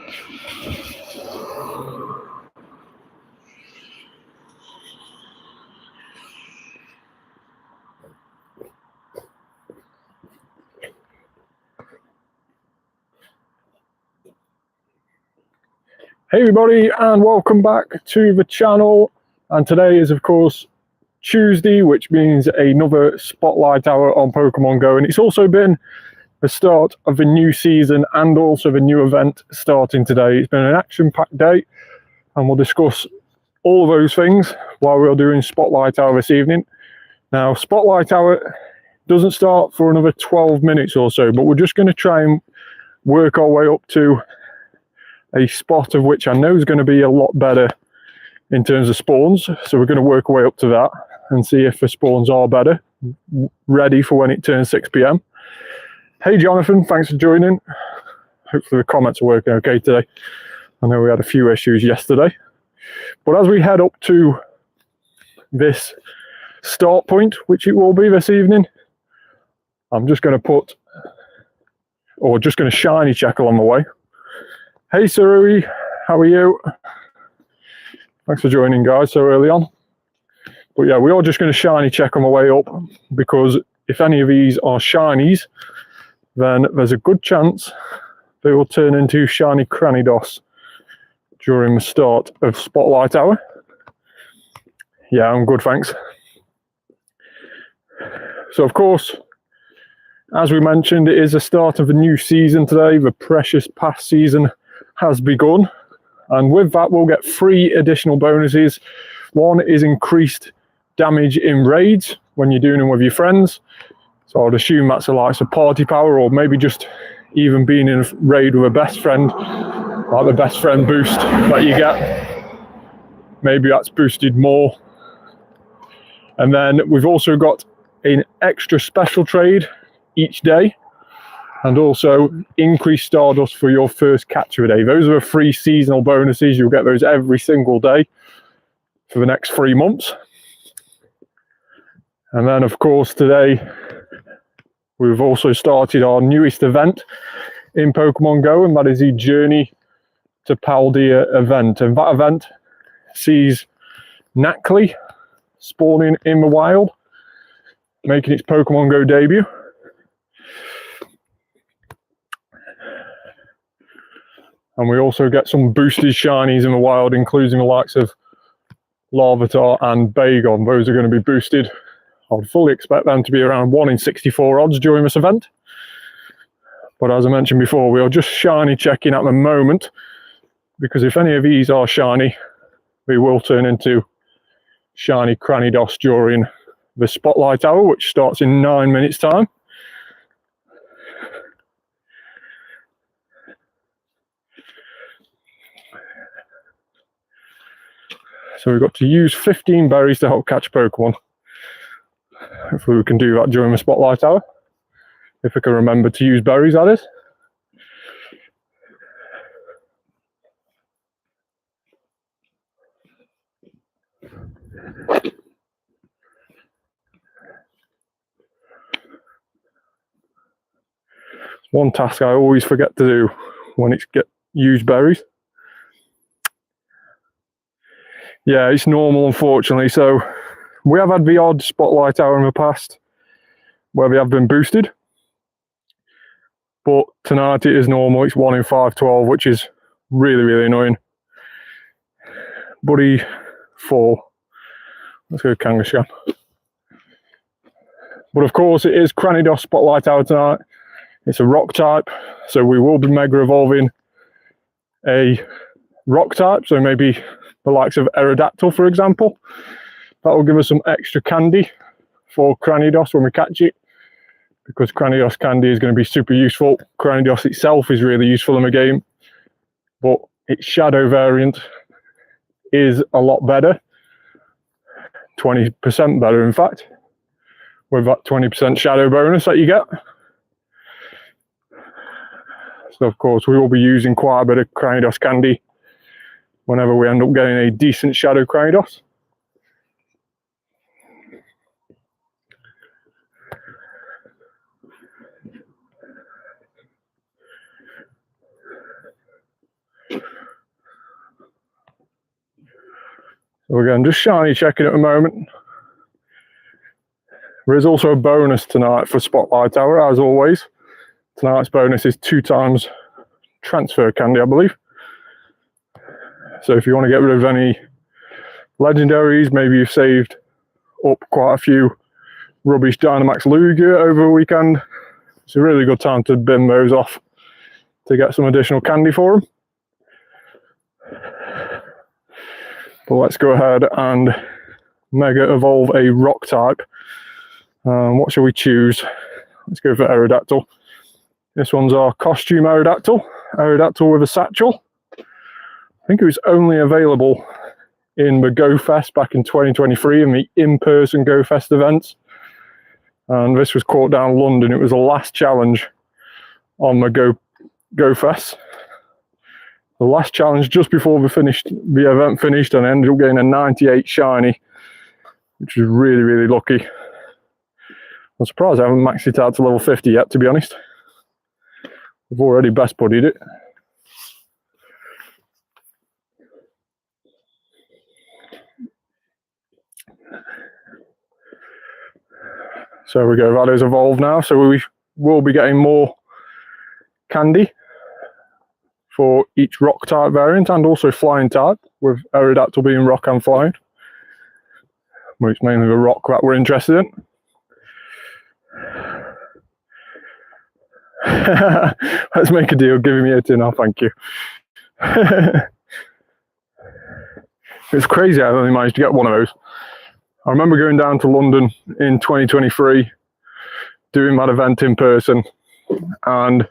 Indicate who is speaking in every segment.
Speaker 1: Hey everybody, and welcome back to the channel. And today is of course Tuesday, which means another Spotlight Hour on Pokemon Go, and it's also been the start of the new season and also the new event starting today. It's been an action-packed day, and we'll discuss all of those things while we're doing Spotlight Hour this evening. Now, Spotlight Hour doesn't start for another 12 minutes or so, but we're just going to try and work our way up to a spot of which I know is going to be a lot better in terms of spawns. So we're going to work our way up to that and see if the spawns are better, ready for when it turns 6 PM. Hey Jonathan, thanks for joining. Hopefully the comments are working okay today. I know we had a few issues yesterday. But as we head up to this start point, which it will be this evening, I'm just going to shiny check along the way. Hey Sarui, how are you? Thanks for joining guys so early on. But yeah, we are just going to shiny check on the way up, because if any of these are shinies, then there's a good chance they will turn into shiny Cranidos during the start of Spotlight Hour. Yeah, I'm good, thanks. So of course, as we mentioned, it is the start of the new season today. The precious past season has begun, and with that we'll get 3 additional bonuses. One is increased damage in raids when you're doing them with your friends, so I'd assume that's the likes of party power, or maybe just even being in a raid with a best friend, like the best friend boost that you get. Maybe that's boosted more. And then we've also got an extra special trade each day, and also increased Stardust for your first catch of a day. Those are the 3 seasonal bonuses. You'll get those every single day for the next 3 months. And then of course today we've also started our newest event in Pokemon Go, and that is the Journey to Paldea event. And that event sees Nacli spawning in the wild, making its Pokemon Go debut. And we also get some boosted shinies in the wild, including the likes of Larvitar and Bagon. Those are going to be boosted. I would fully expect them to be around 1 in 64 odds during this event. But as I mentioned before, we are just shiny checking at the moment, because if any of these are shiny, they will turn into shiny Cranidos during the Spotlight Hour, which starts in 9 minutes time. So we've got to use 15 berries to help catch Pokemon. Hopefully we can do that during the Spotlight Hour. If I can remember to use berries, that is. It's one task I always forget to do when it's use berries. Yeah, it's normal, unfortunately. So we have had the odd Spotlight Hour in the past where they have been boosted, but tonight it is normal. It's 1 in 512, which is really, really annoying. Buddy 4. Let's go Kangaskhan. But of course, it is Cranidos Spotlight Hour tonight. It's a rock type, so we will be mega evolving a rock type. So maybe the likes of Aerodactyl, for example. That will give us some extra candy for Cranidos when we catch it, because Cranidos candy is going to be super useful. Cranidos itself is really useful in the game, but its shadow variant is a lot better, 20% better in fact, with that 20% shadow bonus that you get. So of course we will be using quite a bit of Cranidos candy whenever we end up getting a decent shadow Cranidos. So again, just shiny checking at the moment. There is also a bonus tonight for Spotlight Hour, as always. Tonight's bonus is 2 times transfer candy, I believe. So if you want to get rid of any legendaries, maybe you've saved up quite a few rubbish Dynamax Lugia over the weekend, it's a really good time to bin those off to get some additional candy for them. But let's go ahead and Mega Evolve a rock type. What shall we choose? Let's go for Aerodactyl. This one's our costume Aerodactyl. Aerodactyl with a satchel. I think it was only available in the Go Fest back in 2023 in the in-person Go Fest events. And this was caught down London. It was the last challenge on the Go Fest. The last challenge just before the event finished, and I ended up getting a 98 shiny, which was really, really lucky. I'm surprised I haven't maxed it out to level 50 yet, to be honest. I've already best buddied it. So we go, that is evolved now, so we will be getting more candy for each rock type variant and also flying type, with Aerodactyl being rock and flying. Well, it's mainly the rock that we're interested in. Let's make a deal, giving me a tin off, thank you. It's crazy I only managed to get one of those. I remember going down to London in 2023, doing that event in person, and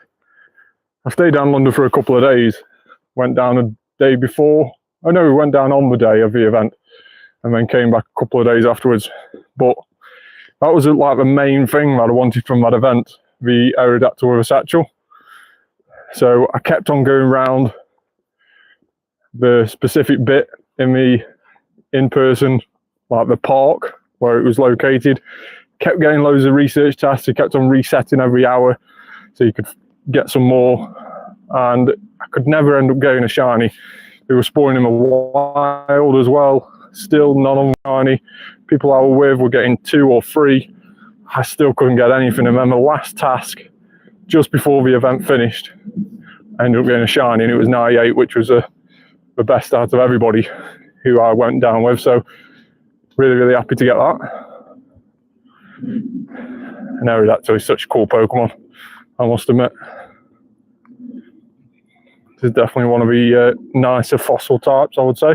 Speaker 1: I stayed down in London for a couple of days. Went down a day before. Oh no, we went down on the day of the event, and then came back a couple of days afterwards. But that was like the main thing that I wanted from that event, the Aerodactyl with a satchel. So I kept on going around the specific bit in the in-person, like the park where it was located. Kept getting loads of research tasks. It kept on resetting every hour so you could get some more, and I could never end up getting a shiny. They were spawning them a wild as well. Still none of them shiny. People I were with were getting 2 or 3. I still couldn't get anything. And then the last task, just before the event finished, I ended up getting a shiny, and it was 98, which was the best out of everybody who I went down with. So really, really happy to get that. And Aerodactyl is such a cool Pokemon, I must admit. This is definitely one of the nicer fossil types, I would say.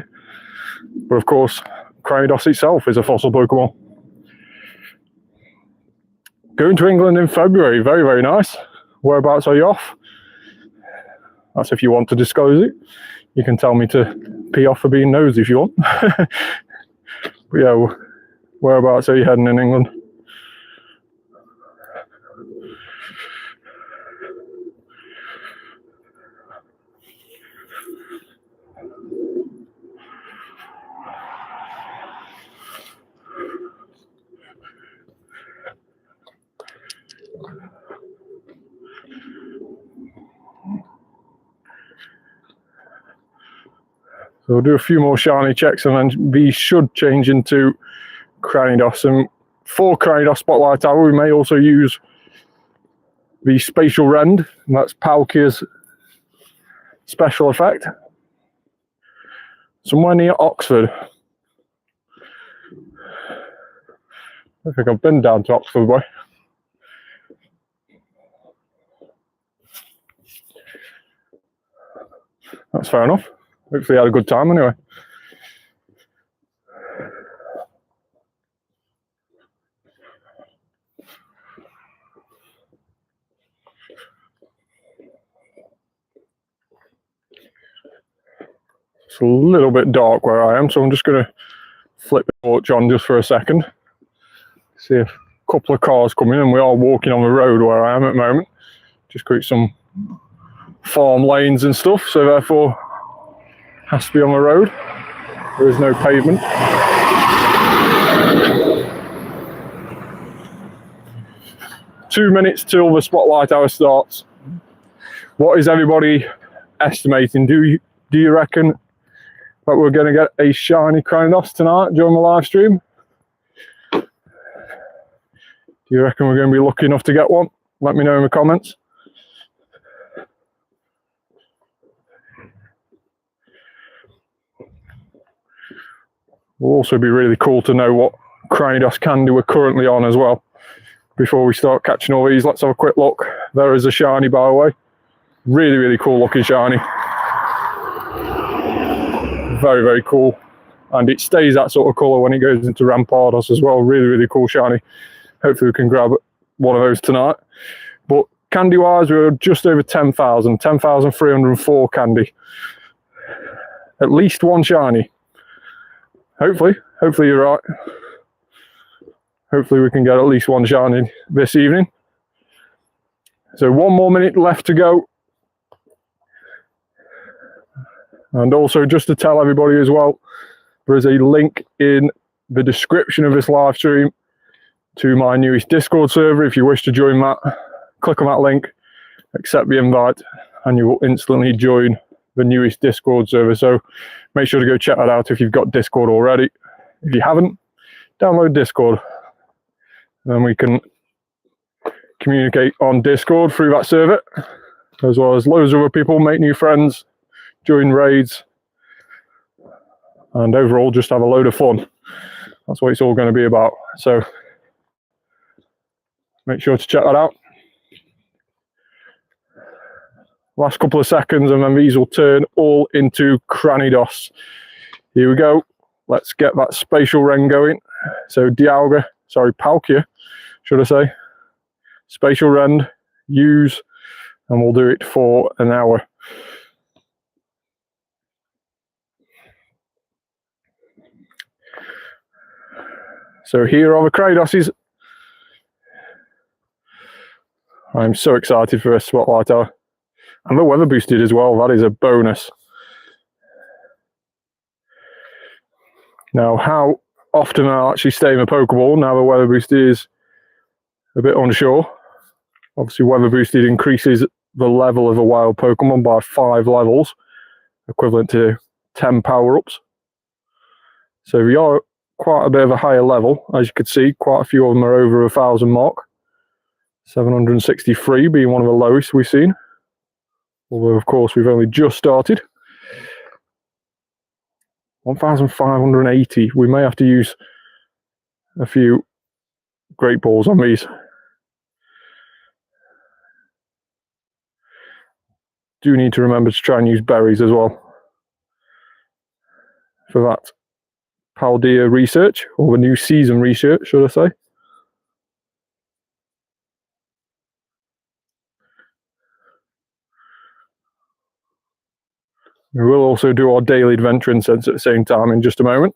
Speaker 1: But of course, Cranidos itself is a fossil Pokemon. Going to England in February, very, very nice. Whereabouts are you off? That's if you want to disclose it. You can tell me to pee off for being nosy if you want. But yeah, whereabouts are you heading in England? So we'll do a few more shiny checks, and then these should change into Cranidos. And for Cranidos Spotlight Hour, we may also use the Spatial Rend, and that's Palkia's special effect. Somewhere near Oxford. I think I've been down to Oxford, boy. That's fair enough. Hopefully you had a good time anyway. It's a little bit dark where I am, so I'm just going to flip the torch on just for a second. See a couple of cars coming, and we are walking on the road where I am at the moment. Just create some farm lanes and stuff, so therefore has to be on the road. There is no pavement. 2 minutes till the Spotlight Hour starts. What is everybody estimating? Do you reckon like we're going to get a shiny Cranidos tonight during the live stream. Do you reckon we're going to be lucky enough to get one? Let me know in the comments. Will also be really cool to know what Cranidos candy we're currently on as well. Before we start catching all these, let's have a quick look. There is a shiny, by the way. Really, really cool looking shiny. Very, very cool. And it stays that sort of colour when it goes into Rampardos as well. Really, really cool shiny. Hopefully we can grab one of those tonight. But candy-wise, we were just over 10,000. 10,304 candy. At least one shiny. Hopefully you're right. Hopefully we can get at least one shiny this evening. So 1 more minute left to go. And also just to tell everybody as well, there is a link in the description of this live stream to my newest Discord server. If you wish to join that, click on that link, accept the invite, and you will instantly join the newest Discord server. So make sure to go check that out if you've got Discord already. If you haven't, download Discord. Then we can communicate on Discord through that server, as well as loads of other people, make new friends, join raids, and overall just have a load of fun. That's what it's all going to be about. So make sure to check that out. Last couple of seconds and then these will turn all into Cranidos. Here we go. Let's get that spatial rend going. So Palkia, should I say. Spatial rend, use, and we'll do it for an hour. So here are the Cranidoses. I'm so excited for a Spotlight Hour. And the weather boosted as well, that is a bonus. Now, how often I'll actually stay in a Pokeball now the weather boosted is a bit unsure. Obviously, weather boosted increases the level of a wild Pokemon by 5 levels, equivalent to 10 power-ups. So we are quite a bit of a higher level. As you can see, quite a few of them are over 1,000 mark. 763 being one of the lowest we've seen. Although, of course, we've only just started. 1,580. We may have to use a few Great Balls on these. Do need to remember to try and use berries as well for that Paldea research, or the new season research, should I say. We will also do our daily adventure incense at the same time in just a moment,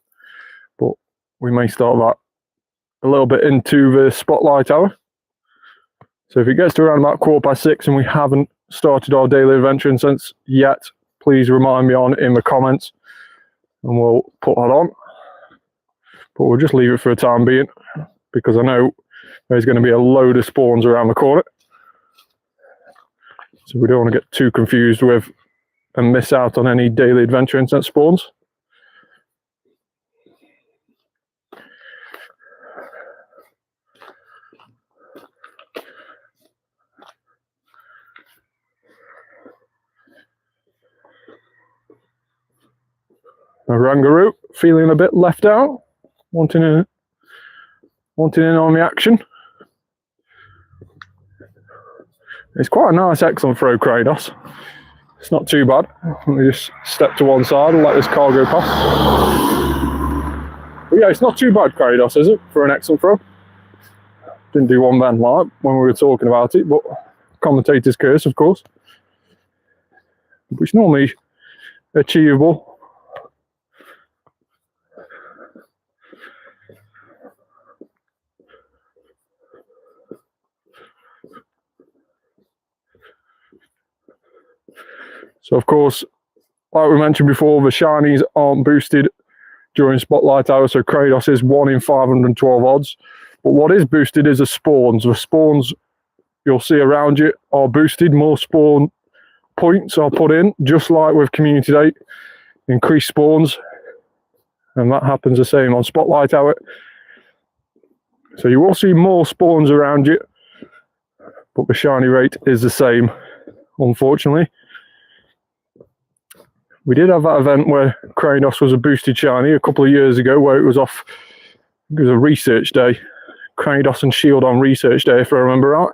Speaker 1: but we may start that a little bit into the Spotlight Hour. So if it gets to around about 6:15 and we haven't started our daily adventure incense yet, please remind me in the comments and we'll put that on. But we'll just leave it for a time being because I know there's going to be a load of spawns around the corner. So we don't want to get too confused with and miss out on any daily adventure incense spawns. Rangaroo feeling a bit left out, wanting in on the action. It's quite a nice excellent throw, Cranidos. It's not too bad. Let me just step to one side and let this car go past. But yeah, it's not too bad, Cranidos, is it, for an excellent throw? Didn't do one then live when we were talking about it, but commentator's curse, of course. But it's normally achievable. So, of course, like we mentioned before, the shinies aren't boosted during Spotlight Hour, so Cranidos is 1 in 512 odds. But what is boosted is the spawns. The spawns you'll see around you are boosted. More spawn points are put in, just like with Community Day. increased spawns, and that happens the same on Spotlight Hour. So you will see more spawns around you, but the shiny rate is the same, unfortunately. We did have that event where Cranidos was a boosted shiny a couple of years ago, where it was off, it was a research day. Cranidos and Shield on research day, if I remember right.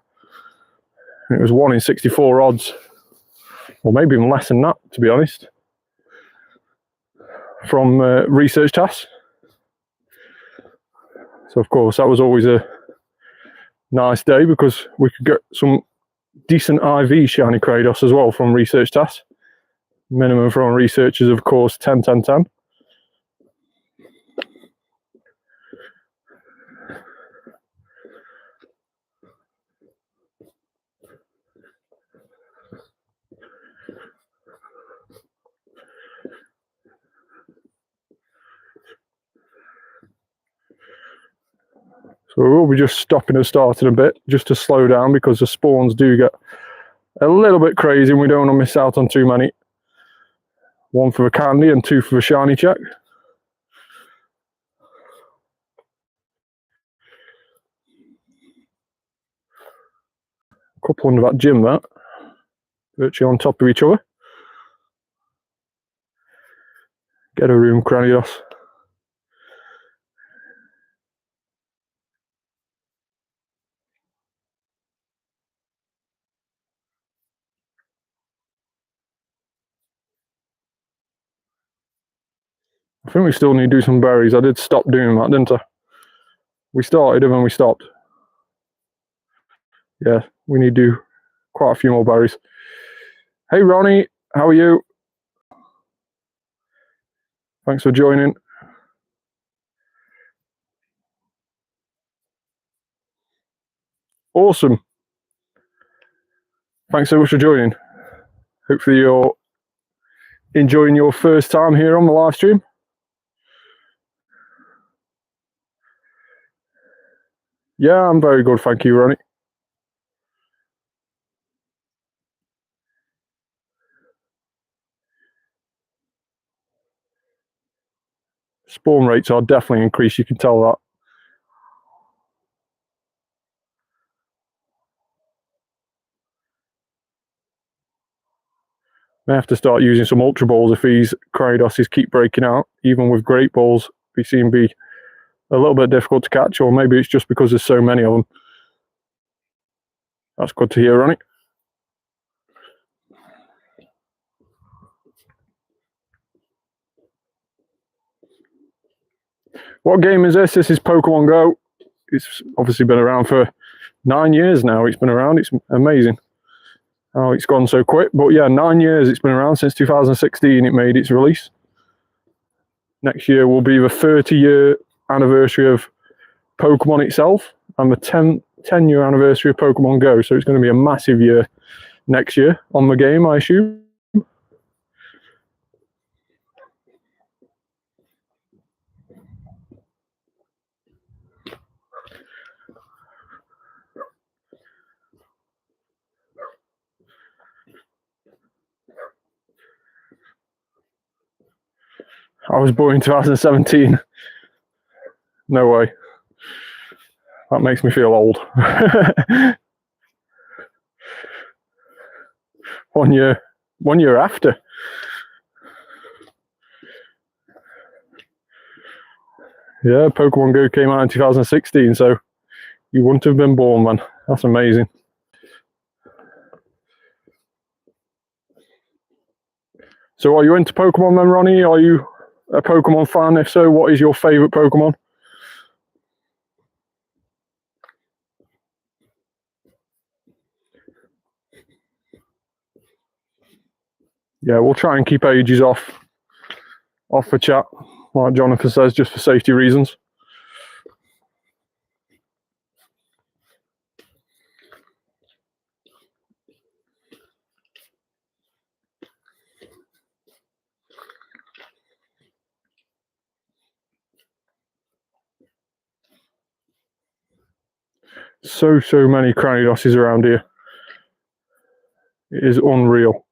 Speaker 1: And it was 1 in 64 odds, or maybe even less than that, to be honest, from research tasks. So of course that was always a nice day because we could get some decent IV shiny Cranidos as well from research tasks. Minimum from research is of course 10, 10, 10. So we will be just stopping and starting a bit just to slow down because the spawns do get a little bit crazy and we don't want to miss out on too many. 1 for the candy and 2 for the shiny check. A couple under that gym there, virtually on top of each other. Get a room, Cranidos. I think we still need to do some berries. I did stop doing that, didn't I? We started and then we stopped. Yeah, we need to do quite a few more berries. Hey Ronnie, how are you? Thanks for joining. Awesome. Thanks so much for joining. Hopefully you're enjoying your first time here on the live stream. Yeah, I'm very good, thank you, Ronnie. Spawn rates are definitely increased, you can tell that. May have to start using some Ultra Balls if these Cranidoses keep breaking out. Even with Great Balls, they seem to be a little bit difficult to catch, or maybe it's just because there's so many of them. That's good to hear, Ronnie. What game is this? This is Pokemon Go. It's obviously been around for 9 years now. It's been around. It's amazing how it's gone so quick. But yeah, 9 years it's been around. Since 2016 it made its release. Next year will be the 30-year anniversary of Pokemon itself and the 10-year anniversary of Pokemon Go. So it's going to be a massive year next year on the game, I assume. I was born in 2017. No way. That makes me feel old. 1 year after. Yeah, Pokemon Go came out in 2016, so you wouldn't have been born, man. That's amazing. So are you into Pokemon then, Ronnie? Are you a Pokemon fan? If so, what is your favourite Pokemon? Yeah, we'll try and keep ages off the chat, like Jonathan says, just for safety reasons. So many Cranidoses around here. It is unreal.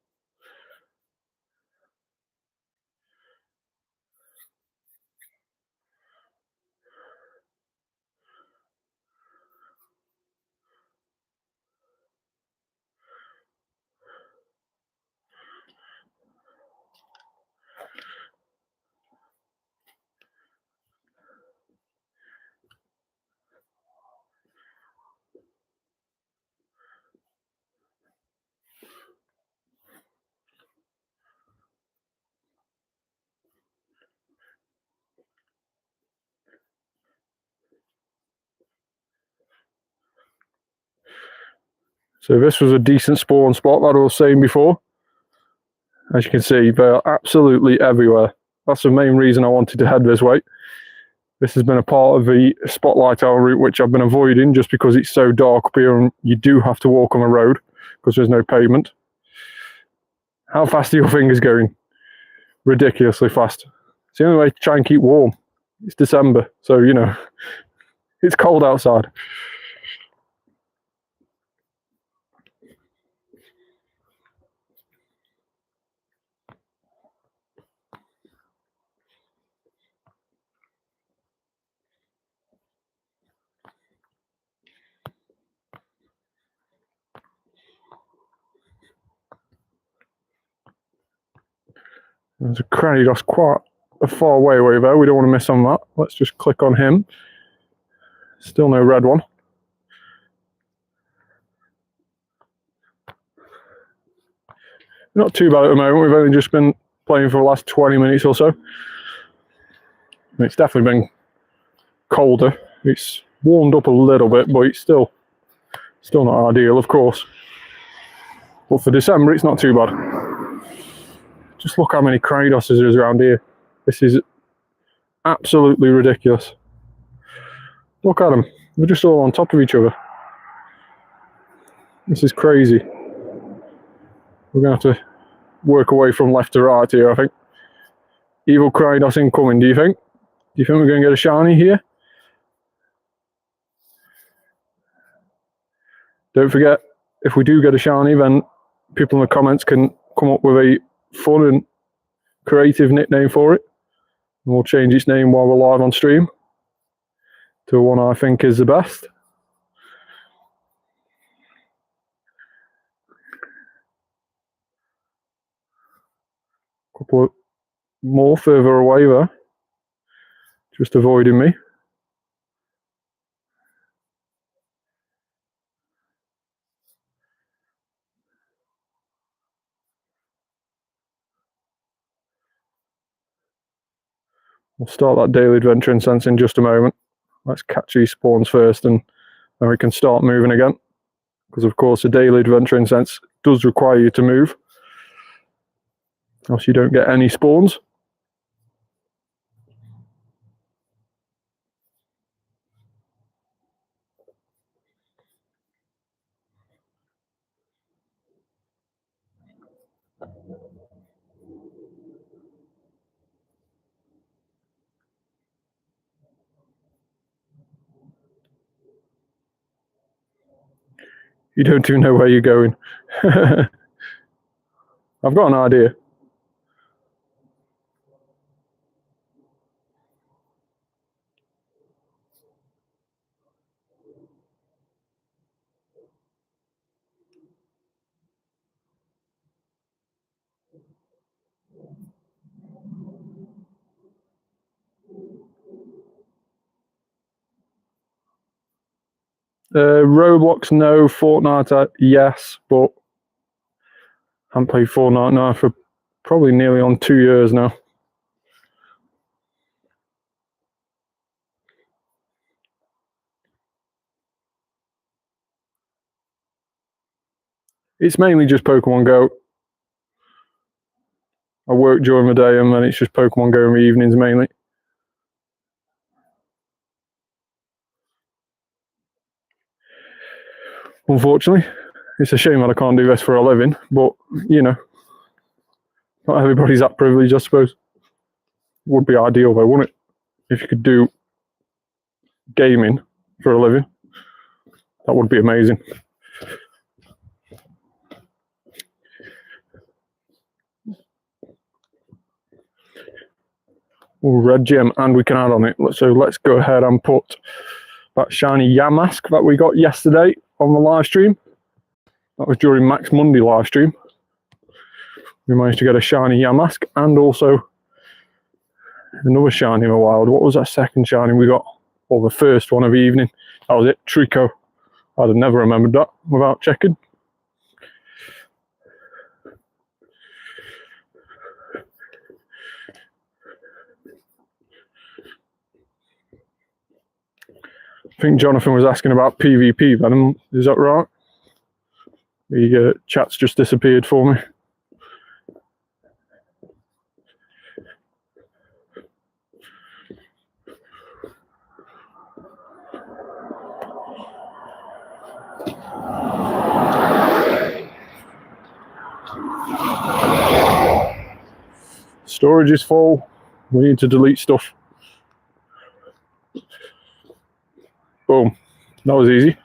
Speaker 1: So this was a decent spawn spot that I was saying before. As you can see, they're absolutely everywhere. That's the main reason I wanted to head this way. This has been a part of the Spotlight Hour route which I've been avoiding just because it's so dark up here and you do have to walk on the road because there's no pavement. How fast are your fingers going? Ridiculously fast. It's the only way to try and keep warm. It's December, so you know, it's cold outside. There's a Cranidos quite a far way away there. We don't want to miss on that. Let's just click on him. Still no red one. Not too bad at the moment. We've only just been playing for the last 20 minutes or so. It's definitely been colder. It's warmed up a little bit, but it's still not ideal, of course. But for December, it's not too bad. Just look how many Cranidos there is around here. This is absolutely ridiculous. Look at them. They're just all on top of each other. This is crazy. We're going to have to work away from left to right here, I think. Evil Cranidos incoming, do you think? Do you think we're going to get a shiny here? Don't forget, if we do get a shiny, then people in the comments can come up with a fun and creative nickname for it. And we'll change its name while we're live on stream to one I think is the best. Couple of more further away there, just avoiding me. We'll start that daily adventure incense in just a moment. Let's catch these spawns first and then we can start moving again. Because of course the daily adventure incense does require you to move. Else you don't get any spawns. You don't even know where you're going. I've got an idea. Roblox, no. Fortnite, yes, but I haven't played Fortnite now for probably nearly on 2 years now. It's mainly just Pokemon Go. I work during the day and then it's just Pokemon Go in the evenings mainly. Unfortunately, it's a shame that I can't do this for a living, but you know, not everybody's that privileged, I suppose. Would be ideal though, wouldn't it? If you could do gaming for a living, that would be amazing. Ooh, red gem, and we can add on it. So let's go ahead and put that shiny Yamask that we got yesterday on the live stream. That was during Max Monday live stream. We managed to get a shiny Yamask and also another shiny in the wild. What was that second shiny we got? Or the first one of the evening? That was it, Trico. I'd have never remembered that without checking. I think Jonathan was asking about PvP Venom, is that right? The chat's just disappeared for me. Storage is full. We need to delete stuff. Boom. That was easy.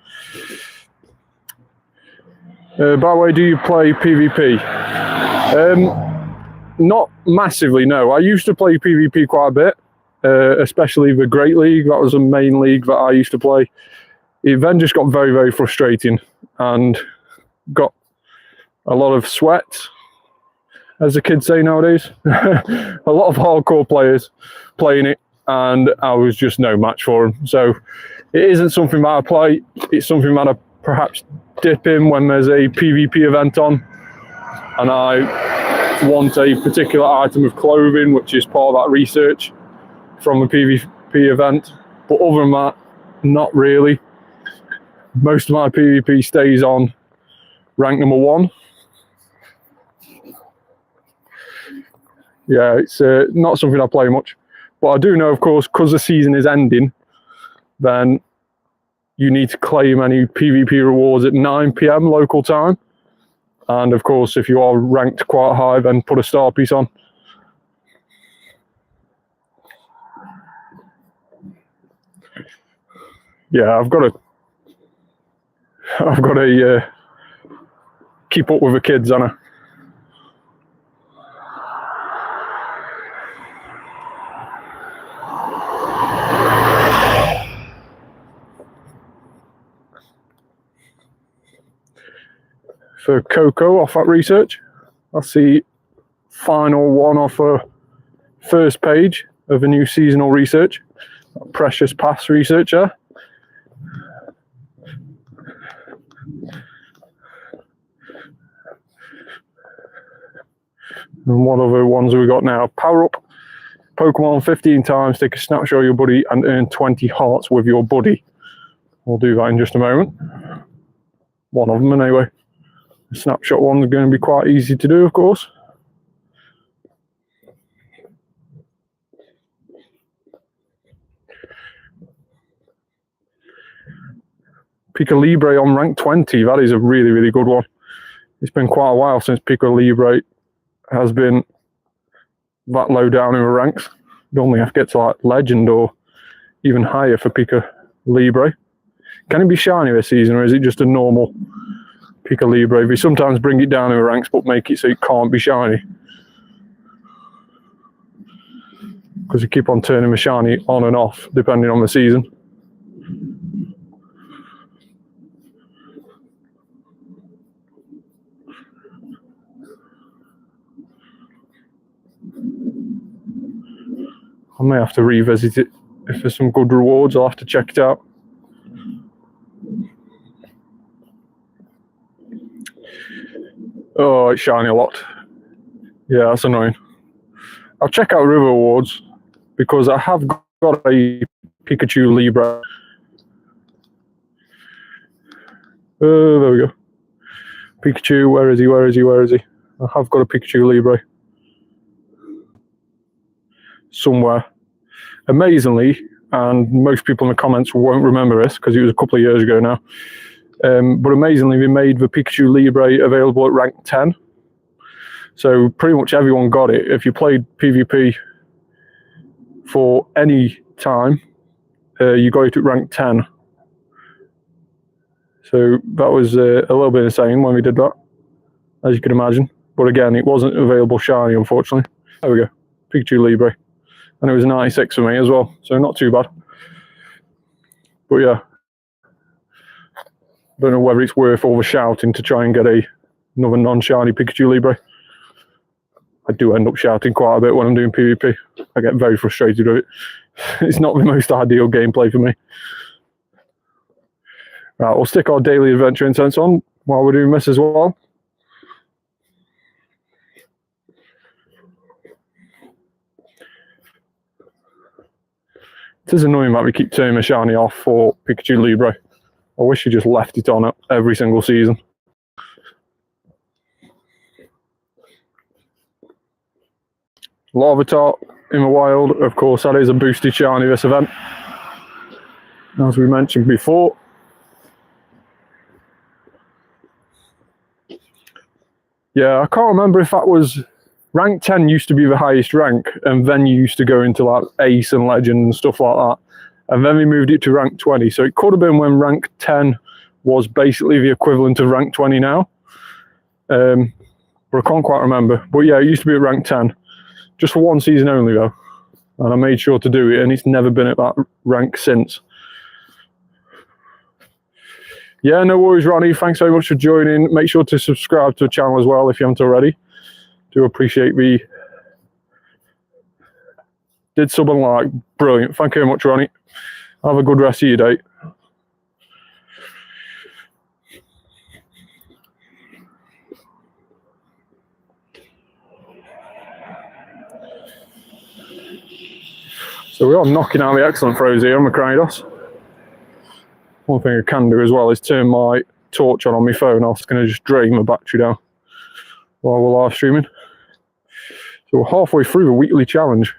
Speaker 1: By the way, do you play PvP? Not massively, no. I used to play PvP quite a bit, especially the Great League. That was the main league that I used to play. It then just got very, very frustrating and got a lot of sweat, as the kids say nowadays. A lot of hardcore players playing it, and I was just no match for them. So it isn't something that I play. It's something that I perhaps dip in when there's a PvP event on and I want a particular item of clothing, which is part of that research from a PvP event. But other than that, not really. Most of my PvP stays on rank number 1. Yeah, it's not something I play much. But I do know, of course, because the season is ending, then you need to claim any PvP rewards at 9 PM local time. And of course, if you are ranked quite high, then put a star piece on. Yeah, I've got to keep up with the kids, Anna. For Coco off that research, that's the final one off a first page of a new seasonal research. Precious pass research there. And what other ones have we got now? Power up Pokemon 15 times, take a snapshot of your buddy and earn 20 hearts with your buddy. We'll do that in just a moment. One of them anyway. The snapshot one's going to be quite easy to do, of course. Pico Libre on rank 20, that is a really, really good one. It's been quite a while since Pico Libre has been that low down in the ranks. You only have to get to like Legend or even higher for Pico Libre. Can it be shiny this season, or is it just a normal Pico Libre? They sometimes bring it down in the ranks but make it so it can't be shiny, because you keep on turning the shiny on and off depending on the season. I may have to revisit it. If there's some good rewards, I'll have to check it out. Oh, it's shiny a lot. Yeah, that's annoying. I'll check out River Awards because I have got a Pikachu Libre. There we go. Pikachu, where is he? Where is he? Where is he? I have got a Pikachu Libre somewhere. Amazingly, and most people in the comments won't remember this because it was a couple of years ago now, but amazingly we made the Pikachu Libre available at rank 10. So pretty much everyone got it. If you played PvP for any time, you got it at rank 10. So that was a little bit insane when we did that, as you can imagine. But again, it wasn't available shiny, unfortunately. There we go, Pikachu Libre. And it was a 96 for me as well, so not too bad. But yeah, don't know whether it's worth all the shouting to try and get another non-shiny Pikachu Libre. I do end up shouting quite a bit when I'm doing PvP. I get very frustrated with it. It's not the most ideal gameplay for me. Right, we'll stick our daily adventure incense on while we're doing this as well. It is annoying that we keep turning the shiny off for Pikachu Libre. I wish you just left it on every single season. Larvitar in the wild. Of course, that is a boosted shiny this event, as we mentioned before. Yeah, I can't remember if that was rank 10 used to be the highest rank, and then you used to go into like Ace and Legend and stuff like that, and then they moved it to rank 20. So it could have been when rank 10 was basically the equivalent of rank 20 now. But I can't quite remember. But yeah, it used to be at rank 10, just for one season only though, and I made sure to do it, and it's never been at that rank since. Yeah, no worries, Ronnie. Thanks very much for joining. Make sure to subscribe to the channel as well if you haven't already. Do appreciate the did sub and like. Brilliant. Thank you very much, Ronnie. Have a good rest of your day. So we are knocking out the excellent throws here on the Cranidos. One thing I can do as well is turn my torch on my phone. I'm just going to just drain my battery down while we're live streaming. So we're halfway through the weekly challenge.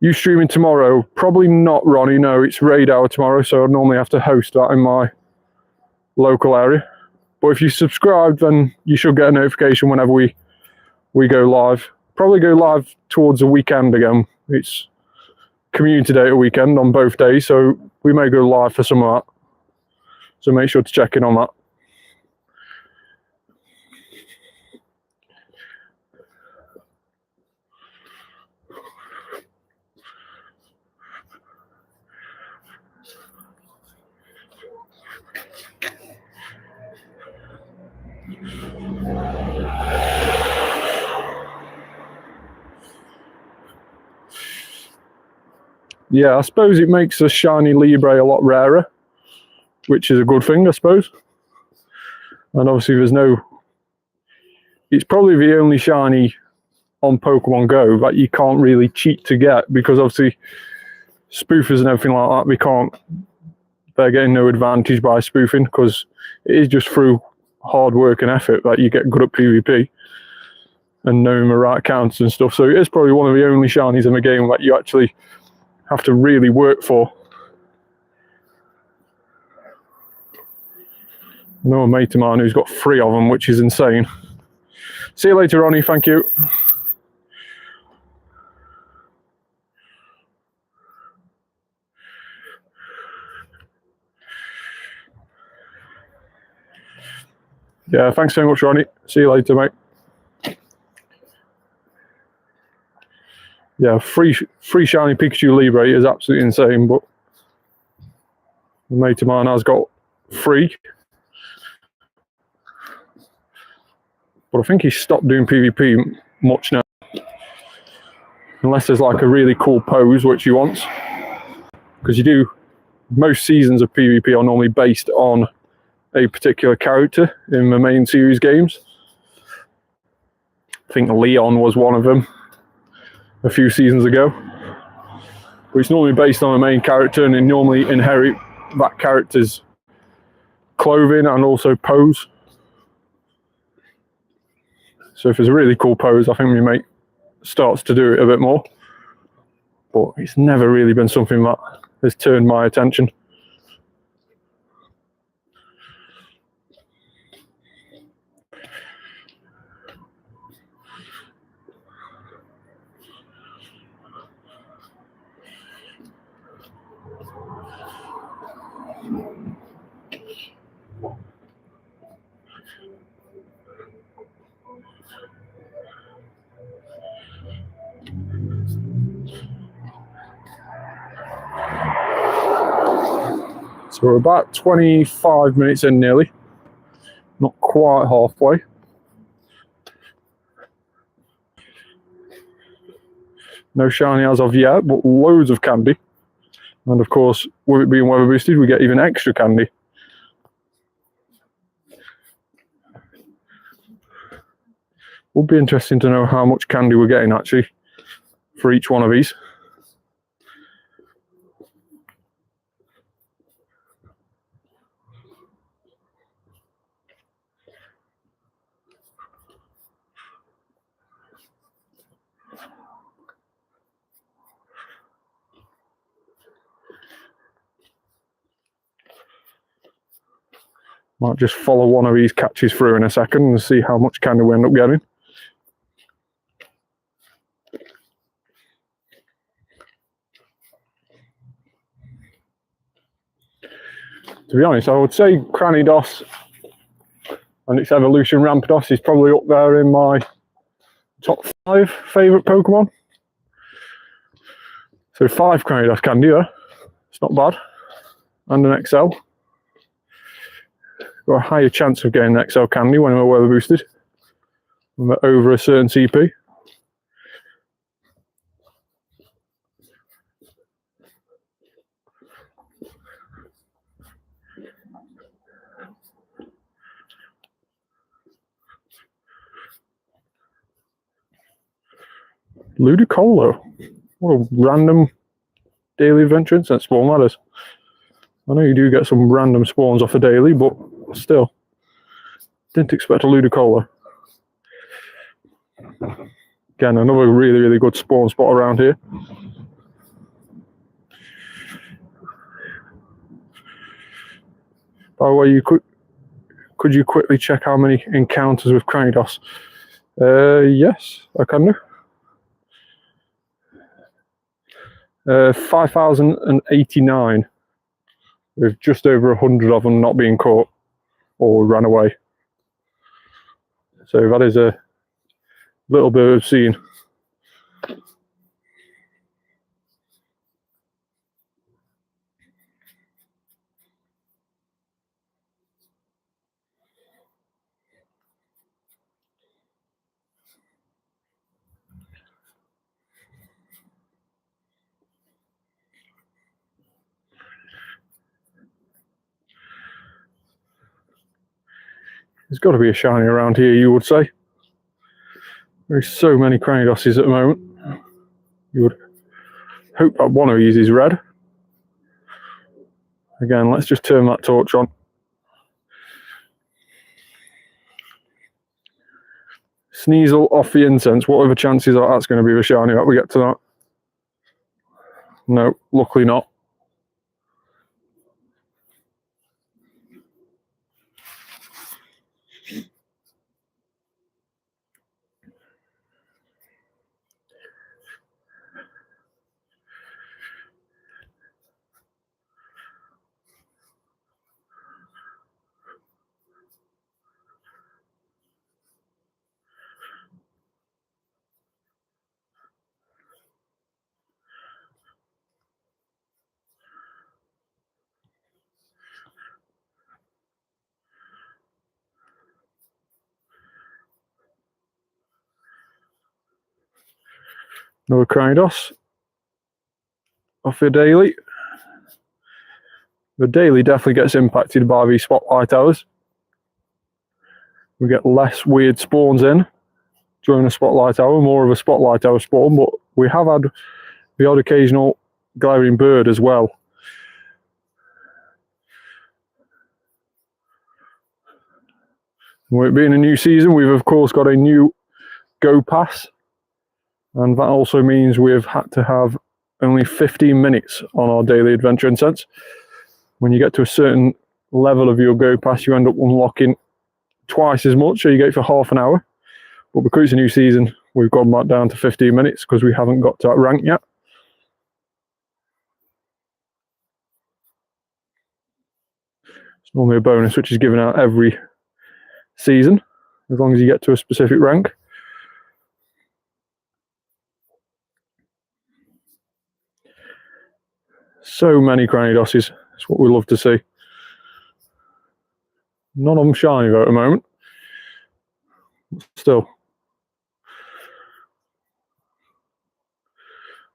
Speaker 1: You streaming tomorrow? Probably not, Ronnie. No, it's raid hour tomorrow, so I normally have to host that in my local area. But if you subscribe, then you should get a notification whenever we go live. Probably go live towards the weekend again. It's community day at weekend on both days, so we may go live for some of that. So make sure to check in on that. Yeah, I suppose it makes a shiny Libre a lot rarer, which is a good thing, I suppose. And obviously there's no... It's probably the only shiny on Pokemon Go that you can't really cheat to get, because obviously spoofers and everything like that, they're getting no advantage by spoofing, because it is just through hard work and effort that you get good at PvP and knowing the right counts and stuff. So it is probably one of the only shinies in the game that you actually have to really work for. I know a mate of mine who's got 3 of them, which is insane. See you later, Ronnie. Thank you. Yeah, thanks so much, Ronnie. See you later, mate. Yeah, free shiny Pikachu Libre is absolutely insane, but a mate of mine has got 3. But I think he's stopped doing PvP much now. Unless there's like a really cool pose which he wants. Because most seasons of PvP are normally based on a particular character in the main series games. I think Leon was one of them a few seasons ago. But it's normally based on a main character, and they normally inherit that character's clothing and also pose. So if there's a really cool pose, I think my mate starts to do it a bit more. But it's never really been something that has turned my attention. So we're about 25 minutes in nearly. Not quite halfway. No shiny as of yet, but loads of candy. And of course, with it being weather boosted, we get even extra candy. Would be interesting to know how much candy we're getting actually for each one of these. Might just follow one of these catches through in a second and see how much candy we end up getting. To be honest, I would say Cranidos and its evolution Rampardos is probably up there in my top 5 favourite Pokemon. So 5 Cranidos candy there. It's not bad. And an XL. Got a higher chance of getting the XL candy when we're weather boosted. When we're over a certain CP. Ludicolo. What a random daily adventure incense spawn that is. I know you do get some random spawns off a daily, but still. Didn't expect a Ludicolo. Again, another really, really good spawn spot around here. By the way, could you quickly check how many encounters with Cranidos? Yes, I can do. 5,089, with just over 100 of them not being caught or ran away. So that is a little bit obscene. There's got to be a shiny around here, you would say. There's so many Cranidoses at the moment. You would hope that one of these is red. Again, let's just turn that torch on. Sneasel off the incense. What are the chances that that's going to be the shiny that we get to that? No, luckily not. Another Cranidos off the daily. The daily definitely gets impacted by these Spotlight Hours. We get less weird spawns in during a Spotlight Hour, more of a Spotlight Hour spawn, but we have had the odd occasional glaring bird as well. With it being a new season, we've of course got a new Go Pass, and that also means we've had to have only 15 minutes on our daily adventure incense. When you get to a certain level of your Go Pass, you end up unlocking twice as much, so you get it for half an hour. But because it's a new season, we've gone back down to 15 minutes because we haven't got to that rank yet. It's normally a bonus which is given out every season, as long as you get to a specific rank. So many Cranidoses. That's what we love to see. None of them shiny though at the moment. Still.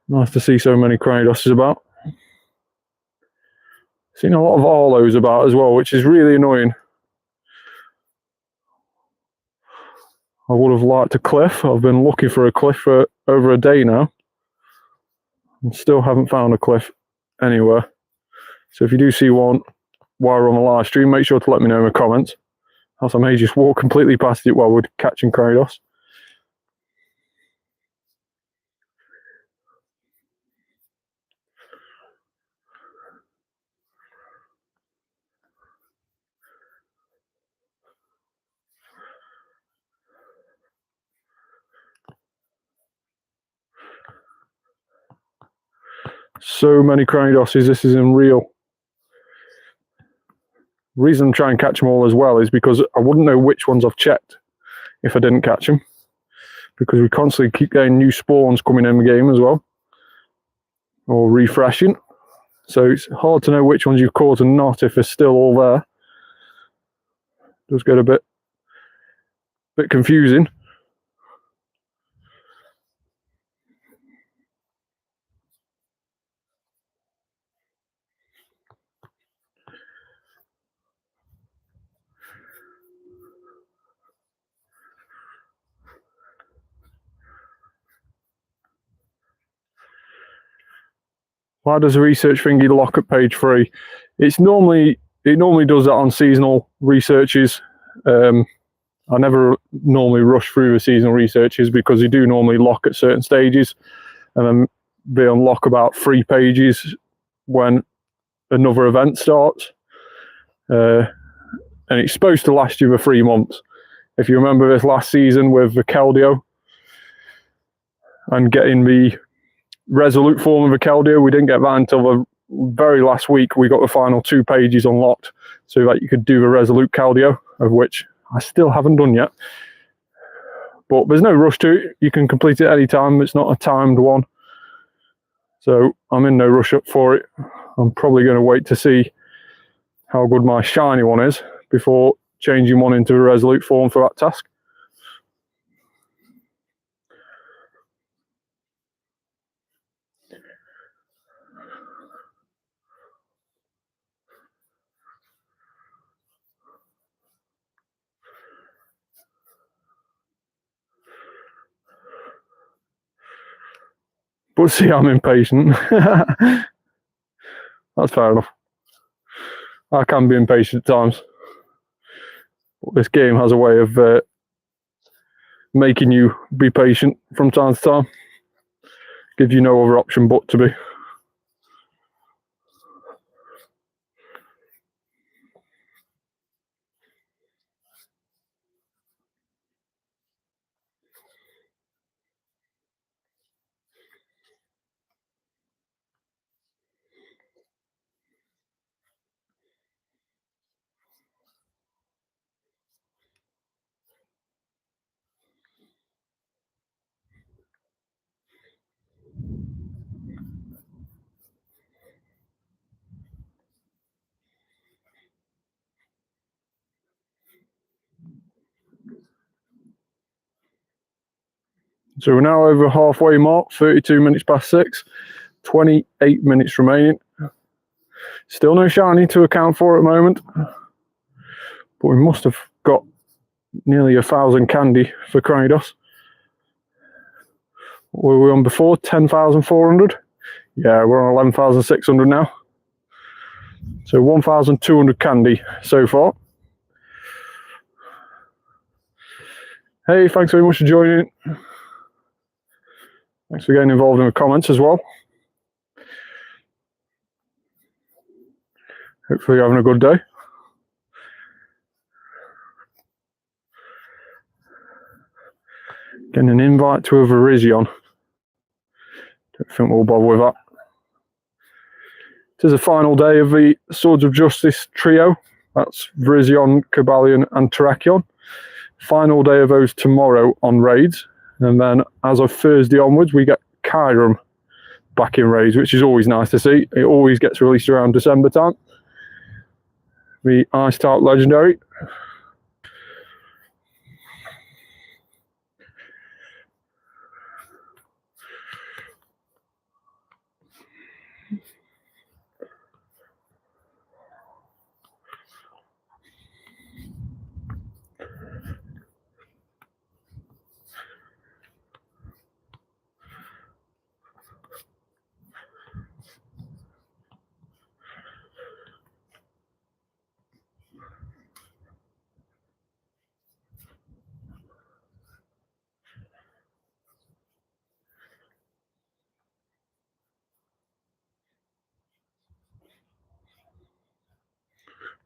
Speaker 1: Nice to see so many Cranidoses about. Seen a lot of Arlos about as well, which is really annoying. I would have liked a cliff. I've been looking for a cliff for over a day now. And still haven't found a cliff anywhere. So if you do see one while we're on the live stream, make sure to let me know in the comments. Else I may just walk completely past it while we're catching Cranidos. So many Cranidoses, this is unreal. The reason I'm trying to catch them all as well is because I wouldn't know which ones I've checked if I didn't catch them. Because we constantly keep getting new spawns coming in the game as well. Or refreshing. So it's hard to know which ones you've caught and not if they're still all there. It does get a bit confusing. Why does the research thingy lock at page 3? It normally does that on seasonal researches. I never normally rush through the seasonal researches because they do normally lock at certain stages, and then they unlock about 3 pages when another event starts. And it's supposed to last you for 3 months. If you remember this last season with the Keldeo and getting the Resolute form of the Keldeo, we didn't get that until the very last week. We got the final 2 pages unlocked so that you could do the Resolute Keldeo, of which I still haven't done yet. But there's no rush to it. You can complete it any time. It's not a timed one. So I'm in no rush up for it. I'm probably going to wait to see how good my shiny one is before changing one into a Resolute form for that task. But see, I'm impatient. That's fair enough. I can be impatient at times. But this game has a way of making you be patient from time to time. Gives you no other option but to be. So we're now over halfway mark, 32 minutes past 6, 28 minutes remaining. Still no shiny to account for at the moment. But we must have got nearly 1,000 candy for Cranidos. What were we on before? 10,400? Yeah, we're on 11,600 now. So 1,200 candy so far. Hey, thanks very much for joining. Thanks for getting involved in the comments as well. Hopefully you're having a good day. Getting an invite to a Virizion. Don't think we'll bother with that. It is the final day of the Swords of Justice trio. That's Virizion, Cobalion and Terrakion. Final day of those tomorrow on raids. And then as of Thursday onwards, we get Kyurem back in raids, which is always nice to see. It always gets released around December time. The Ice type legendary.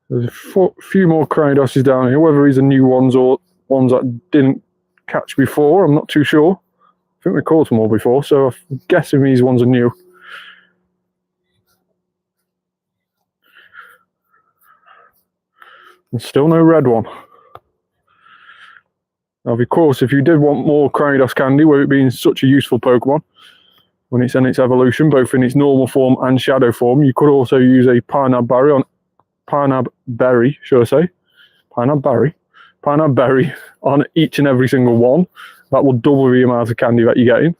Speaker 1: There's a few more Cranidoses down here, whether these are new ones or ones that didn't catch before, I'm not too sure. I think we caught them all before, so I'm guessing these ones are new. And still no red one. Now, of course, if you did want more Cranidos candy, with it being such a useful Pokemon, when it's in its evolution, both in its normal form and shadow form, you could also use a Pineapple Berry on each and every single one. That will double the amount of candy that you're getting.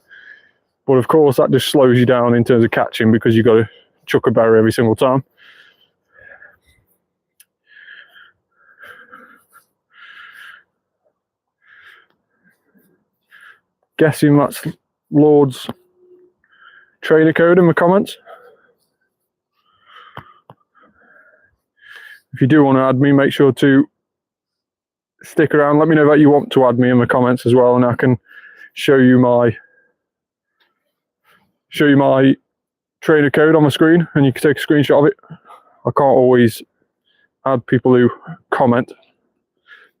Speaker 1: But of course, that just slows you down in terms of catching because you've got to chuck a berry every single time. Guessing that's Lord's trainer code in the comments. If you do want to add me, make sure to stick around. Let me know that you want to add me in the comments as well, and I can show you my trainer code on the screen, and you can take a screenshot of it. I can't always add people who comment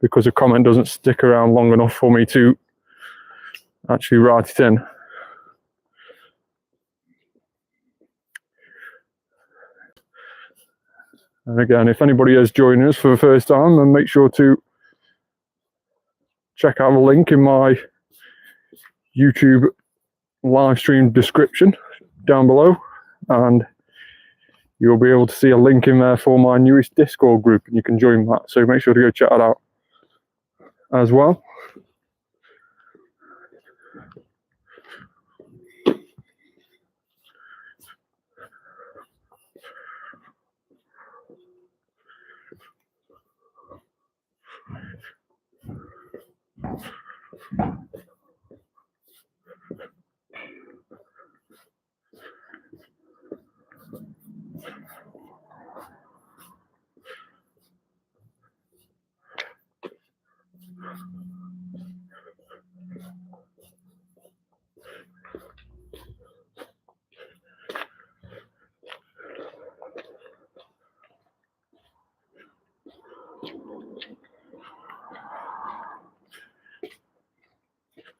Speaker 1: because a comment doesn't stick around long enough for me to actually write it in. And again, if anybody is joining us for the first time, then make sure to check out the link in my YouTube live stream description down below, and you'll be able to see a link in there for my newest Discord group, and you can join that. So make sure to go check that out as well.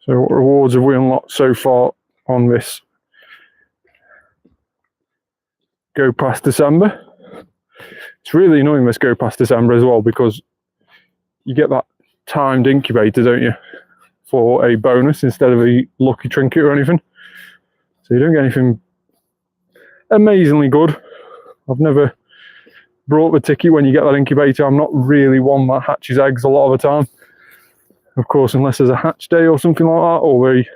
Speaker 1: So what rewards have we unlocked so far on this go past December? It's really annoying this go past December as well, because you get that timed incubator, don't you, for a bonus instead of a lucky trinket or anything. So you don't get anything amazingly good. I've never brought the ticket when you get that incubator. I'm not really one that hatches eggs a lot of the time. Of course, unless there's a hatch day or something like that, or a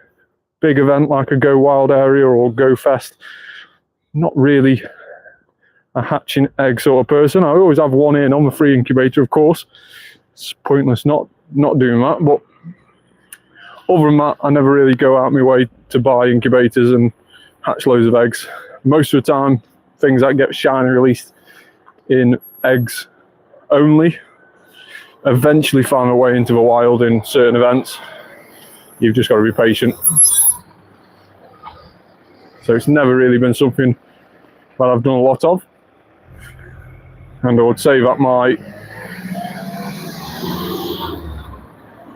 Speaker 1: big event like a Go Wild area or Go Fest. Not really a hatching egg sort of person. I always have one in on the free incubator, of course. It's pointless not doing that. But other than that, I never really go out my way to buy incubators and hatch loads of eggs. Most of the time, things that get shiny released in eggs only eventually find their way into the wild in certain events. You've just got to be patient. So it's never really been something that I've done a lot of. And I would say that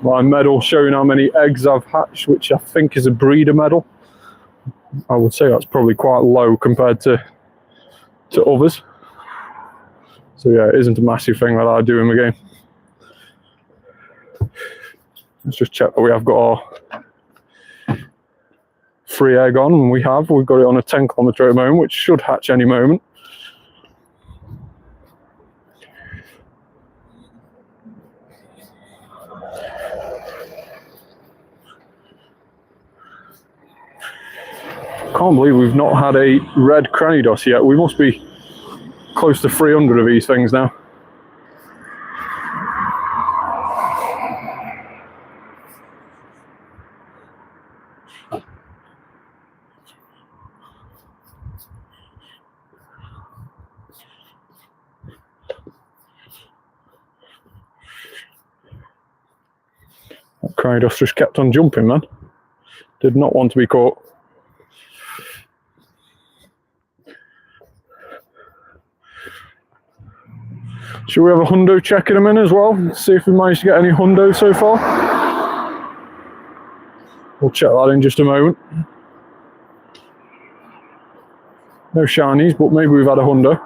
Speaker 1: my medal showing how many eggs I've hatched, which I think is a breeder medal, I would say that's probably quite low compared to others. So yeah, it isn't a massive thing that I do in the game. Let's just check that we have got our free egg on, and we've got it on a 10 kilometre at the moment, which should hatch any moment. Can't believe we've not had a red Cranidos yet. We must be close to 300 of these things now. Cranidos just kept on jumping, man. Did not want to be caught. Should we have a hundo check in a minute as well? Let's see if we managed to get any hundo so far. We'll check that in just a moment. No shinies, but maybe we've had a hundo.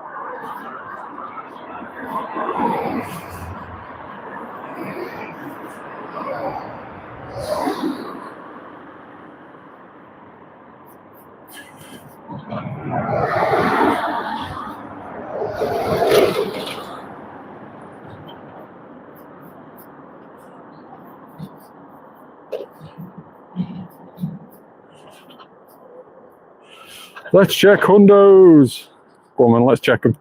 Speaker 1: Let's check hundos. Go on, man, let's check them.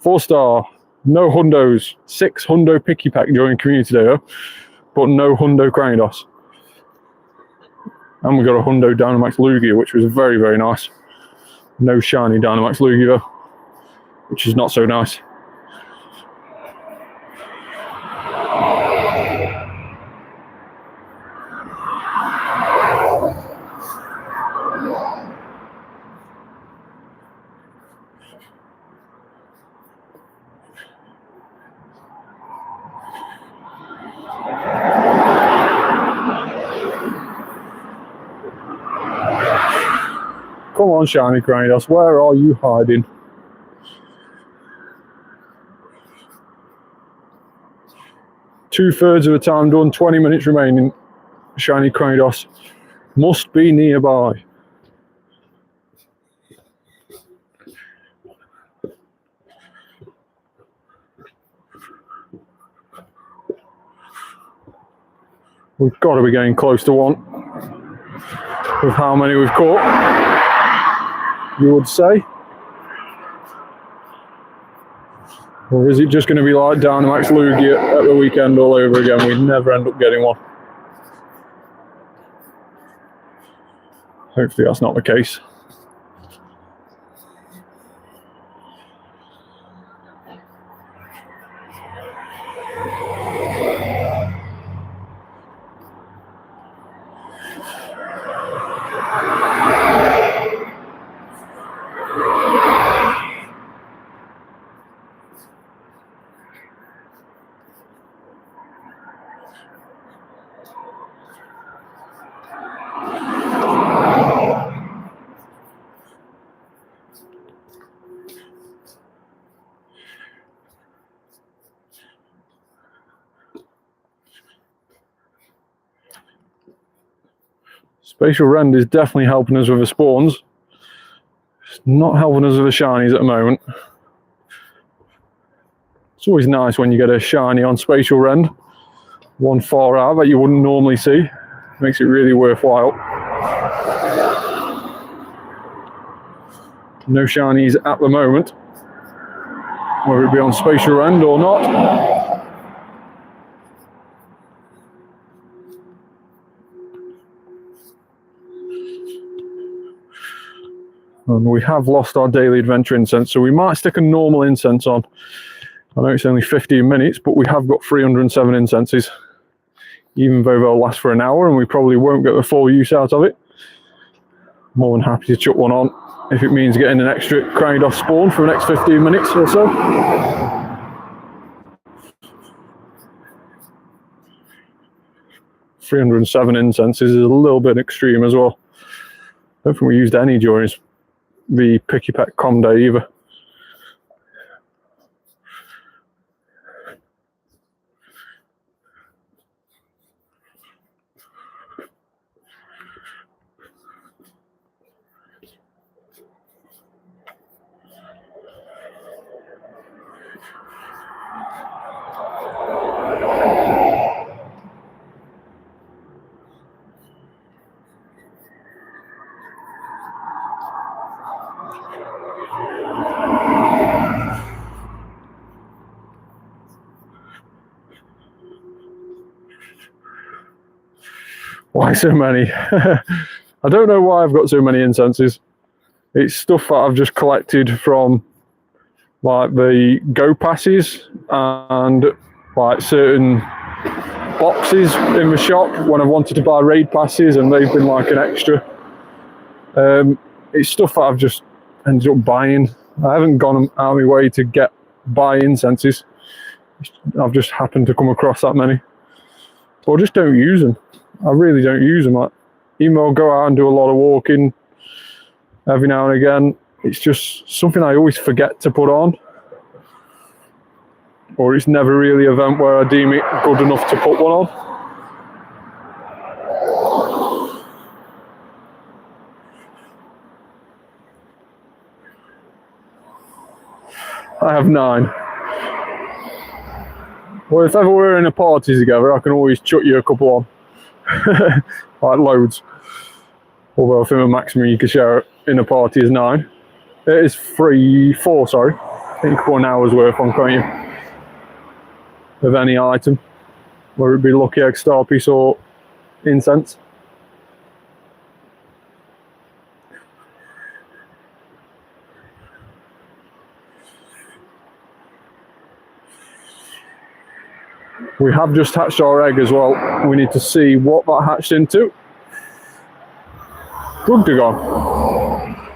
Speaker 1: 4-star, no hundos. 6 hundo picky pack during community day, but no hundo Cranidos. And we got a hundo Dynamax Lugia, which was very, very nice. No shiny Dynamax Lugia though, which is not so nice. Come on, shiny Cranidos, where are you hiding? Two-thirds of the time done, 20 minutes remaining. Shiny Cranidos must be nearby. We've got to be getting close to 1 with how many we've caught, you would say. Or is it just going to be like Dynamax Lugia at the weekend all over again? We'd never end up getting one. Hopefully that's not the case. Spatial Rend is definitely helping us with the spawns. It's not helping us with the shinies at the moment. It's always nice when you get a shiny on Spatial Rend. One far out that you wouldn't normally see. Makes it really worthwhile. No shinies at the moment, whether it be on Spatial Rend or not. And we have lost our daily adventure incense, so we might stick a normal incense on. I know it's only 15 minutes, but we have got 307 incenses, even though they'll last for an hour and we probably won't get the full use out of it. More than happy to chuck one on if it means getting an extra Cranidos spawn for the next 15 minutes or so. $307 incenses is a little bit extreme as well. I don't think we used any during the Picky Pack Com Day either. Why so many? I don't know why I've got so many incenses. It's stuff that I've just collected from like the Go passes and like certain boxes in the shop when I wanted to buy raid passes, and they've been like an extra. It's stuff that I've just ended up buying. I haven't gone out of my way to buy incenses. I've just happened to come across that many. But I just don't use them. I really don't use them. Even though I'll go out and do a lot of walking every now and again, it's just something I always forget to put on. Or it's never really an event where I deem it good enough to put one on. I have 9. Well, if ever we're in a party together, I can always chuck you a couple on. Like loads. Although I think the maximum you can share in a party is 9. It is 4, sorry. I think you can put an hour's worth on, can't you? Of any item. Whether it be lucky egg, star piece or incense. We have just hatched our egg as well. We need to see what that hatched into. Drugdagon.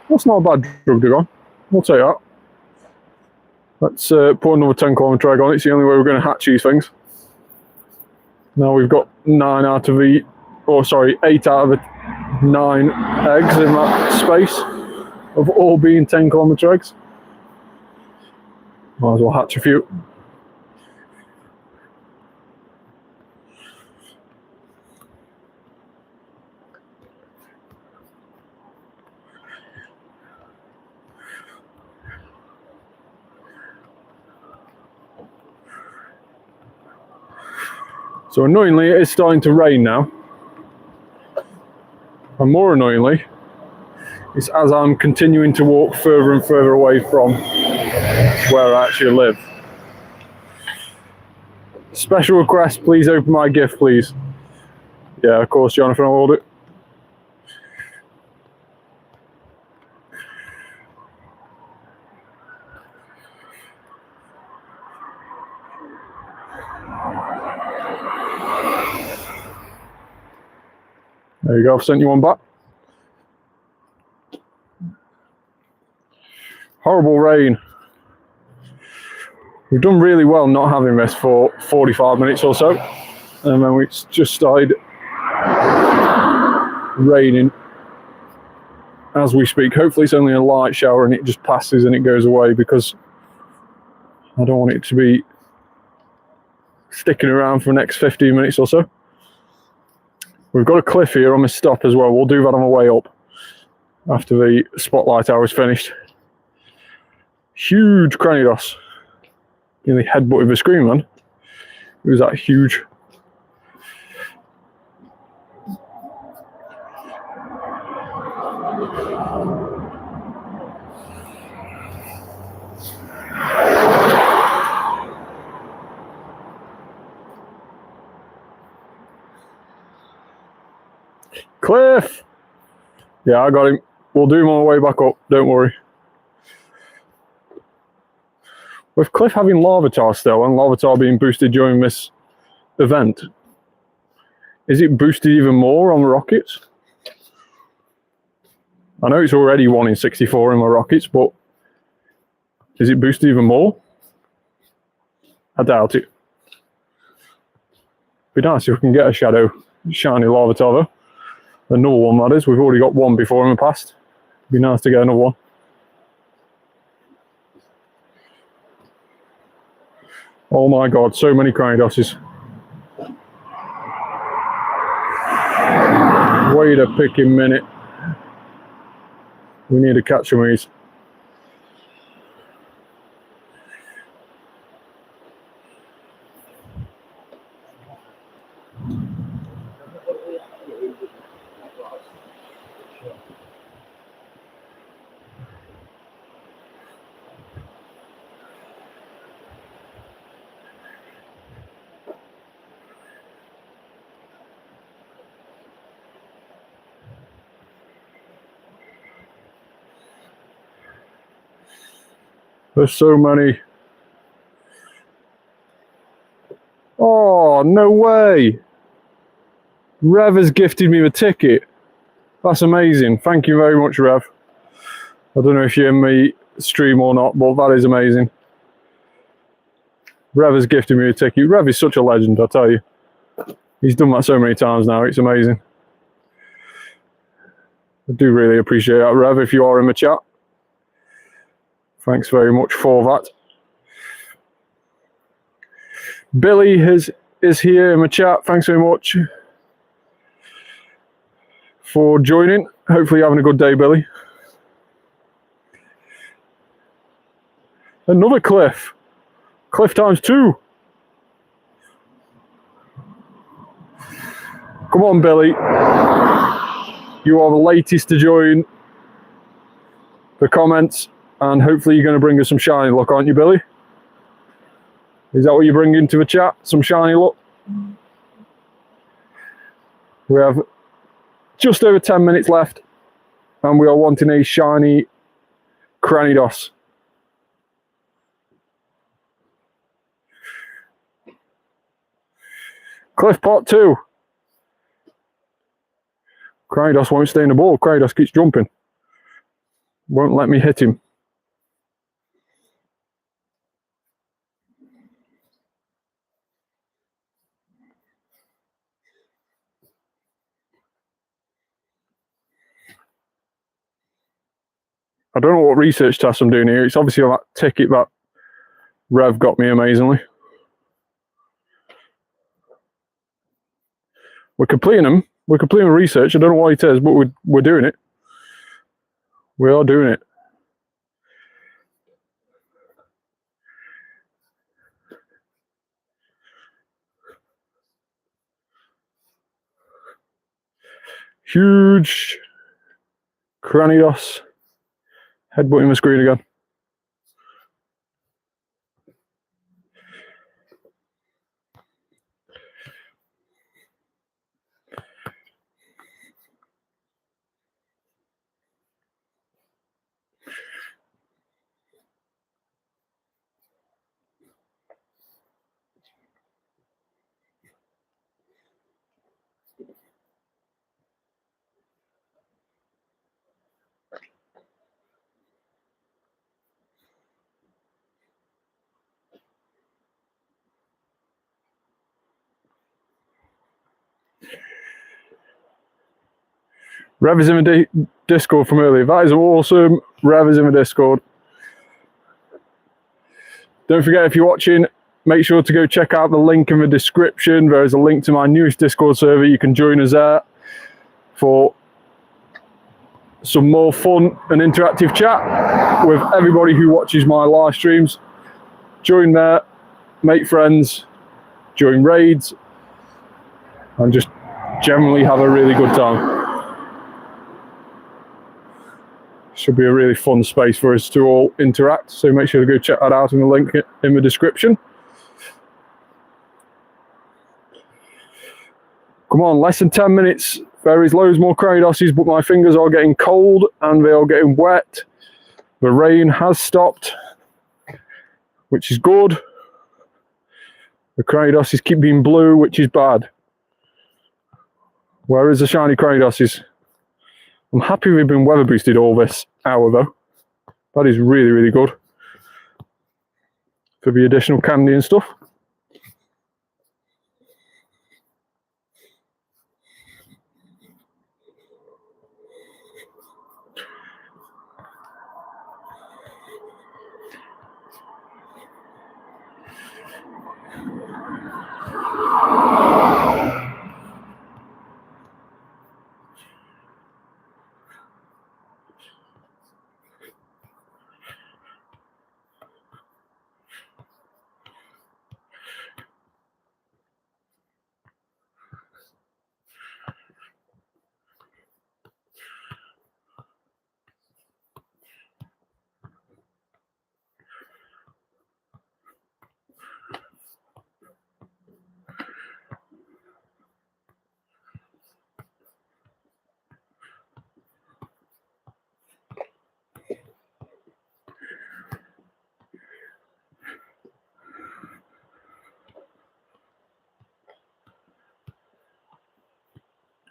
Speaker 1: That's not a bad Drugdagon. We'll take that. Let's put another 10-kilometre egg on. It's the only way we're going to hatch these things. Now we've got 8 out of the 9 eggs in that space of all being 10-kilometre eggs. Might as well hatch a few. So annoyingly, it is starting to rain now. And more annoyingly, it's as I'm continuing to walk further and further away from where I actually live. Special request, please open my gift, please. Yeah, of course, Jonathan, I'll hold it. There you go, I've sent you one back. Horrible rain. We've done really well not having this for 45 minutes or so. And then it's just started raining as we speak. Hopefully it's only a light shower and it just passes and it goes away, because I don't want it to be sticking around for the next 15 minutes or so. We've got a cliff here on the stop as well. We'll do that on the way up after the spotlight hour is finished. Huge Cranidos. Nearly headbutted the screen, man. It was that huge. Cliff! Yeah, I got him. We'll do him on the way back up, don't worry. With Cliff having Larvitar still, and Larvitar being boosted during this event, is it boosted even more on the rockets? I know it's already 1 in 64 in my rockets, but is it boosted even more? I doubt it. Be nice if we can get a shadow shiny Larvitar though. Another one, that is. We've already got one before in the past. Be nice to get another one. Oh my god, so many Cranidoses. Wait a picking minute. We need to catch some of these. There's so many. Oh, no way. Rev has gifted me the ticket. That's amazing. Thank you very much, Rev. I don't know if you're in my stream or not, but that is amazing. Rev has gifted me a ticket. Rev is such a legend, I tell you. He's done that so many times now. It's amazing. I do really appreciate that, Rev, if you are in the chat. Thanks very much for that. Billy is here in the chat. Thanks very much for joining. Hopefully you're having a good day, Billy. Another cliff. Cliff times 2. Come on, Billy. You are the latest to join the comments, and hopefully you're going to bring us some shiny luck, aren't you, Billy? Is that what you bring into the chat? Some shiny luck? We have just over 10 minutes left, and we are wanting a shiny Cranidos. Cliff pot 2. Cranidos won't stay in the ball. Cranidos keeps jumping. Won't let me hit him. I don't know what research test I'm doing here. It's obviously that ticket that Rev got me amazingly. We're completing them. We're completing research. I don't know what it is, but we're doing it. We are doing it. Huge Cranidos. Headbutting the screen again. Rev is in the Discord from earlier. That is awesome. Rev is in the Discord. Don't forget, if you're watching, make sure to go check out the link in the description. There is a link to my newest Discord server. You can join us there for some more fun and interactive chat with everybody who watches my live streams. Join there, make friends, join raids, and just generally have a really good time. Should be a really fun space for us to all interact, so make sure to go check that out in the link in the description. Come on, less than 10 minutes. There is loads more Cranidoses, but my fingers are getting cold and they are getting wet. The rain has stopped, which is good. The Cranidoses keep being blue, which is bad. Where is the shiny Cranidoses? I'm happy we've been weather boosted all this hour though. That is really, really good for the additional candy and stuff.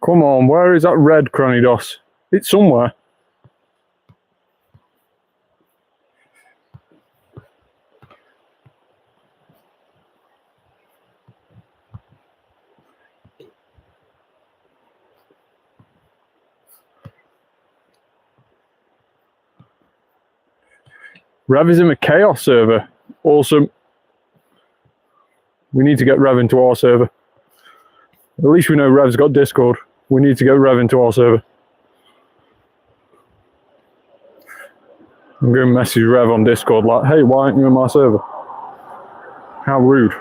Speaker 1: Come on, where is that red Cranidos? It's somewhere. Rev is in the Chaos server. Awesome. We need to get Rev into our server. At least we know Rev's got Discord. We need to get Rev into our server. I'm going to message Rev on Discord like, hey, why aren't you in my server? How rude.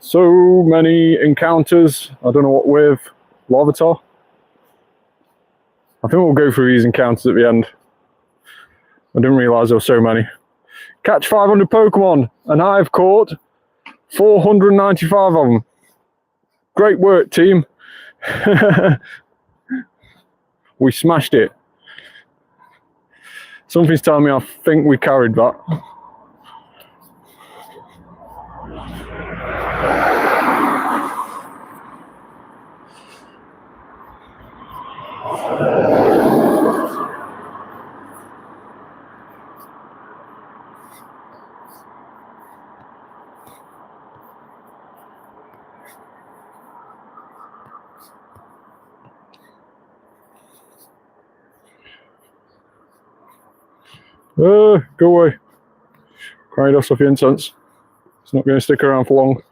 Speaker 1: So many encounters. I don't know what with Larvitar. I think we'll go through these encounters at the end. I didn't realise there were so many. Catch 500 Pokemon, and I've caught 495 of them. Great work, team. We smashed it. Something's telling me I think we carried that. Go away. Cranidos off the incense. It's not going to stick around for long.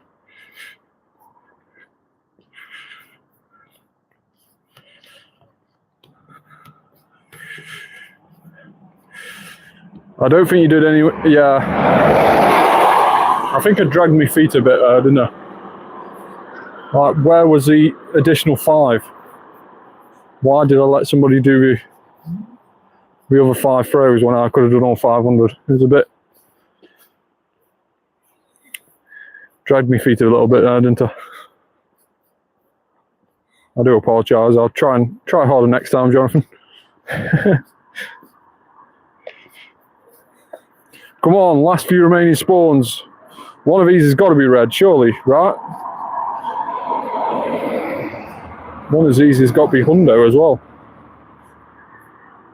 Speaker 1: I don't think you did any. Yeah. I think I dragged my feet a bit there, didn't I? Like, where was the additional 5? Why did I let somebody do the other 5 throws when I could have done all 500? It was a bit. Dragged my feet a little bit there, didn't I? I do apologise. I'll try harder next time, Jonathan. Come on, last few remaining spawns. One of these has got to be red, surely, right? One of these has got to be Hundo as well.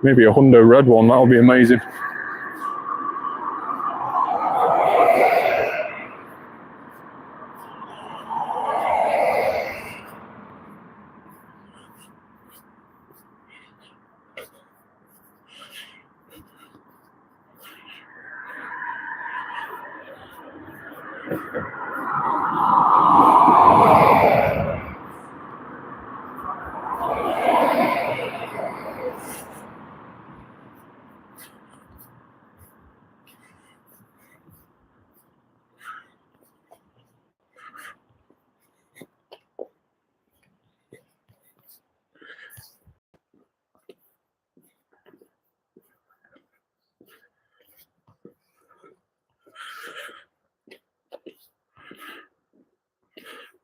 Speaker 1: Maybe a Hundo red one, that would be amazing.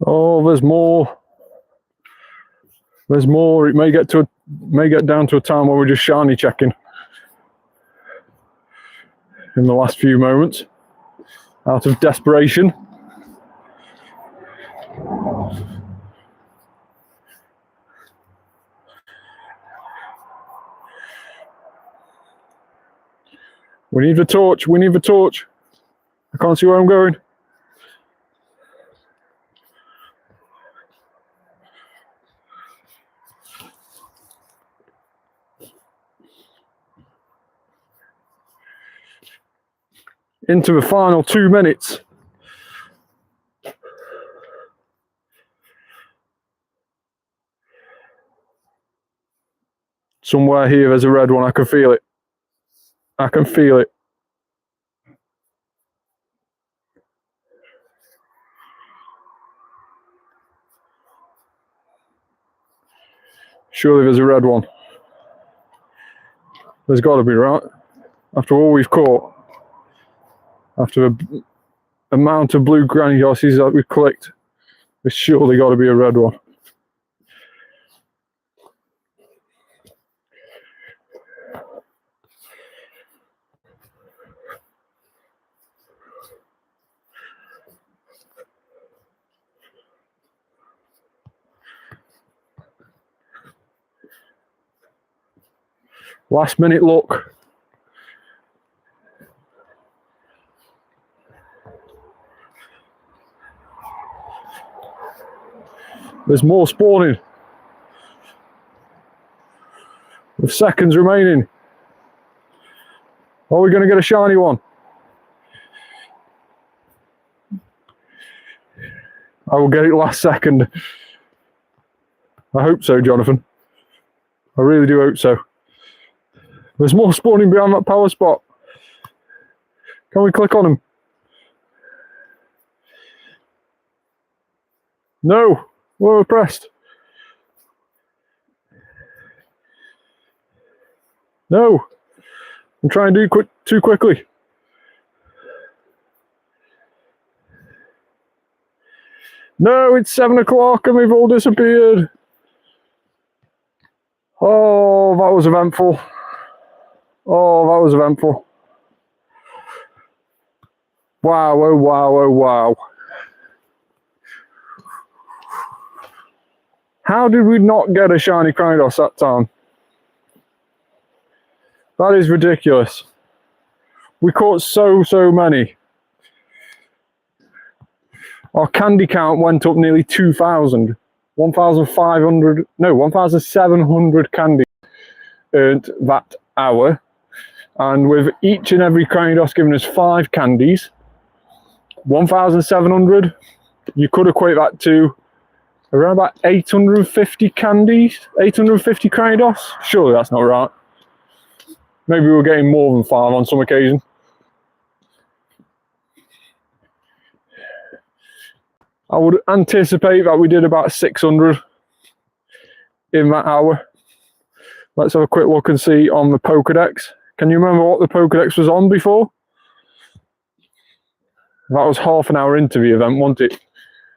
Speaker 1: Oh, there's more. There's more. It may get down to a time where we're just shiny checking in the last few moments, out of desperation. We need the torch. We need the torch. I can't see where I'm going. Into the final 2 minutes. Somewhere here there's a red one. I can feel it. I can feel it. Surely there's a red one. There's got to be, right? After all we've caught. After the amount of blue Granidoses that we've collected, there's surely got to be a red one. Last minute look. There's more spawning. With seconds remaining. Are we going to get a shiny one? I will get it last second. I hope so, Jonathan. I really do hope so. There's more spawning behind that power spot. Can we click on him? No, we're pressed. No, I'm trying to do too quickly. No, it's 7 o'clock and we've all disappeared. Oh, that was eventful. Oh, that was eventful. Wow, oh wow, oh wow. How did we not get a shiny Cranidos that time? That is ridiculous. We caught so many. Our candy count went up nearly 2,000. 1,500, no, 1,700 candy earned that hour. And with each and every Cranidos giving us 5 candies, 1,700, you could equate that to around about 850 candies, 850 Cranidos. Surely that's not right. Maybe we're getting more than 5 on some occasion. I would anticipate that we did about 600 in that hour. Let's have a quick look and see on the Pokédex. Can you remember what the Pokédex was on before? That was half an hour into the event, wasn't it?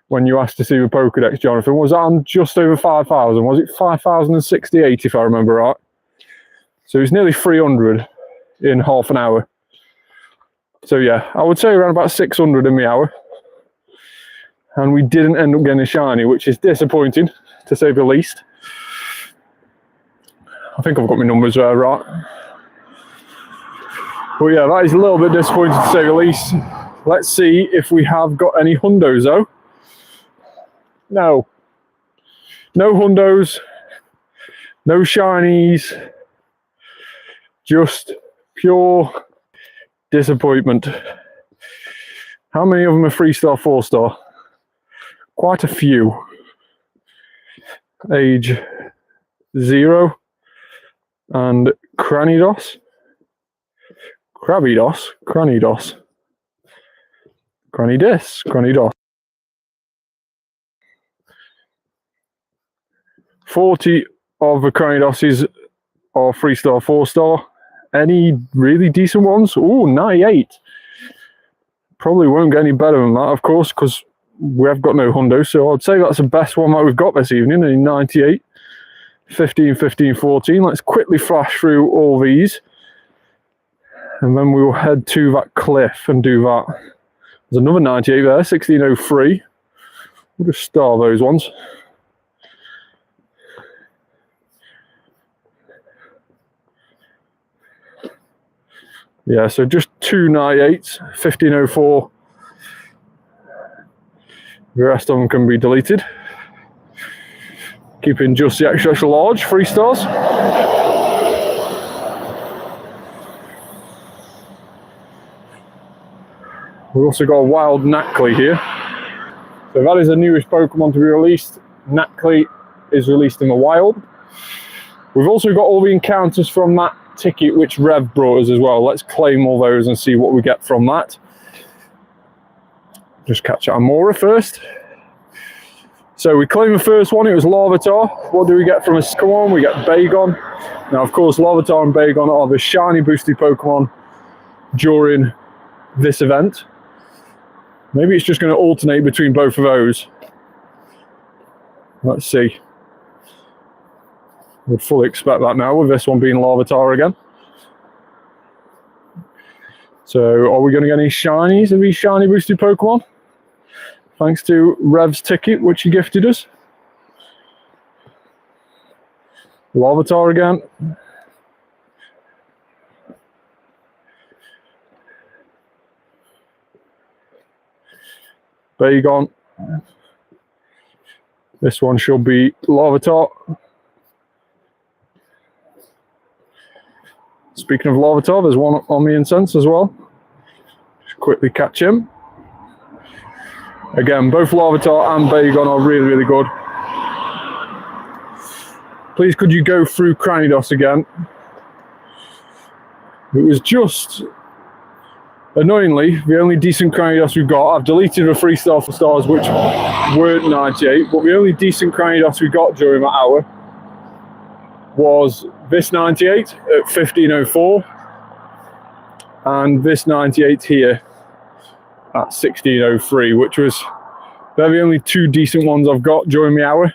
Speaker 1: When you asked to see the Pokédex, Jonathan. Was that on just over 5,000? Was it 5,068 if I remember right? So it's nearly 300 in half an hour. So yeah, I would say around about 600 in the hour. And we didn't end up getting a shiny, which is disappointing, to say the least. I think I've got my numbers there right. But yeah, that is a little bit disappointing, to say the least. Let's see if we have got any hundos, though. No. No hundos. No shinies. Just pure disappointment. How many of them are 3-star, 4-star? Quite a few. Age 0 and Cranidos. Cranidos. 40 of the Cranidoses are 3-star, 4-star. Any really decent ones? Ooh, 98. Probably won't get any better than that, of course, because we have got no hundo, so I'd say that's the best one that we've got this evening, a 98. 15, 15, 14. Let's quickly flash through all these. And then we will head to that cliff and do that. There's another 98 there, 1603. We'll just star those ones. Yeah, so just 2 98s, 1504. The rest of them can be deleted. Keeping just the extra large, 3 stars. We've also got a wild Nacli here. So that is the newest Pokemon to be released. Nacli is released in the wild. We've also got all the encounters from that ticket which Rev brought us as well. Let's claim all those and see what we get from that. Just catch Amora first. So we claim the first one, it was Larvitar. What do we get from a second one? We get Bagon. Now of course Larvitar and Bagon are the shiny boosted Pokemon during this event. Maybe it's just going to alternate between both of those. Let's see. Would fully expect that now with this one being Larvitar again. So are we going to get any shinies of these shiny boosted Pokemon? Thanks to Rev's ticket, which he gifted us. Larvitar again. Bagon. This one should be Larvitar. Speaking of Larvitar, there's one on the incense as well. Just quickly catch him. Again, both Larvitar and Bagon are really, really good. please could you go through Cranidos again? It was just, annoyingly, the only decent Cranidos we got. I've deleted the 3-star 4 stars, which weren't 98, but the only decent Cranidos we got during that hour was this 98 at 1504 and this 98 here at 1603, which was, they're the only 2 decent ones I've got during the hour.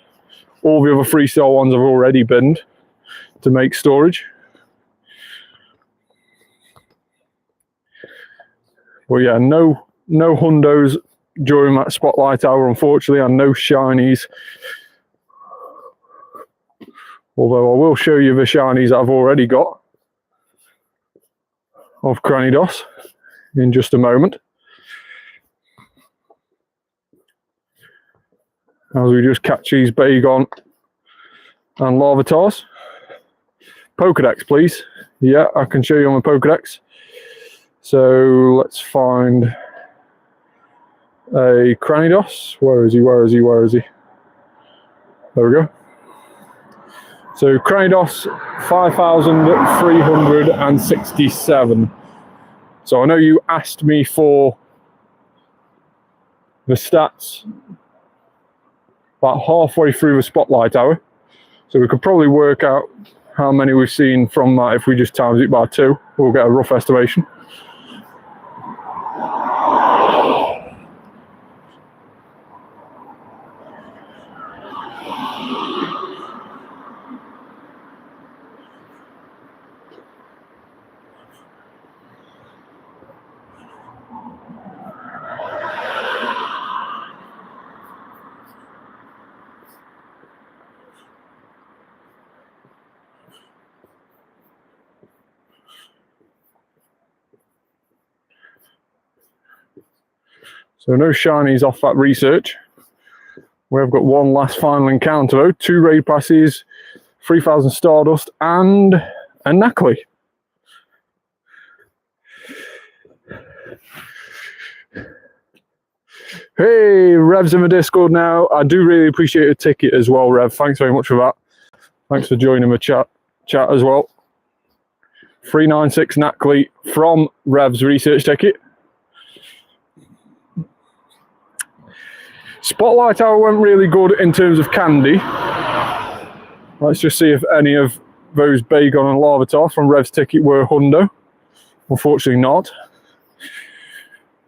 Speaker 1: All the other 3-star ones have already binned to make storage. Well, yeah, no hundos during that Spotlight Hour, unfortunately, and no shinies. Although I will show you the shinies that I've already got of Cranidos in just a moment. As we just catch these Bagon and Larvatars. Pokedex, please. Yeah, I can show you on the Pokedex. So let's find a Cranidos. Where is he? Where is he? Where is he? There we go. So Cranidos 5,367. So I know you asked me for the stats about halfway through the Spotlight Hour. So we could probably work out how many we've seen from that if we just times it by 2. We'll get a rough estimation. So no shinies off that research. We've got one last final encounter though. 2 raid passes, 3,000 Stardust, and a Knackley. Hey, Rev's in the Discord now. I do really appreciate a ticket as well, Rev. Thanks very much for that. Thanks for joining the chat as well. 396 Knackley from Rev's research ticket. Spotlight Hour went really good in terms of candy. Let's just see if any of those Bagon and Larvitar from Rev's ticket were hundo. Unfortunately not.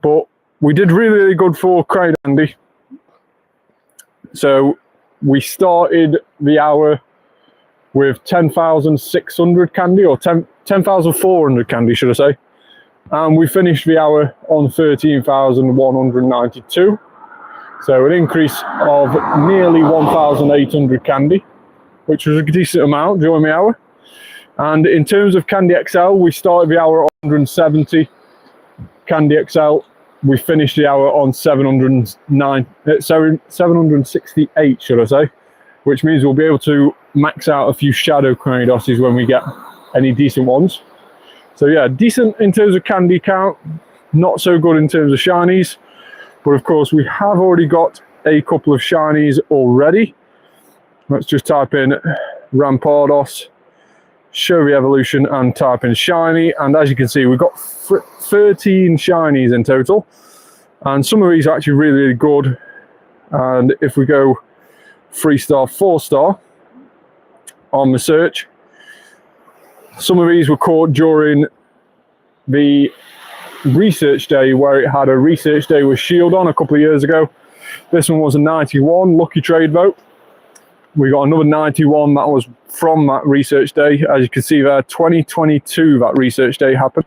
Speaker 1: But we did really, really good for Crane Candy. So we started the hour with 10,600 candy, or 10,400 candy, should I say. And we finished the hour on 13,192. So an increase of nearly 1,800 candy, which was a decent amount during the hour. And in terms of Candy XL, we started the hour on 170 Candy XL. We finished the hour on 768, should I say, which means we'll be able to max out a few Shadow Cranidoses when we get any decent ones. So yeah, decent in terms of candy count, not so good in terms of shinies. But of course, we have already got a couple of shinies already. Let's just type in Rampardos, show the evolution, and type in shiny. And as you can see, we've got 13 shinies in total. And some of these are actually really, really good. And if we go 3-star, 4-star on the search, some of these were caught during the research day, where it had a research day with Shield on a couple of years ago. This one was a 91 lucky trade vote. We got another 91 that was from that research day. As you can see there, 2022 that research day happened.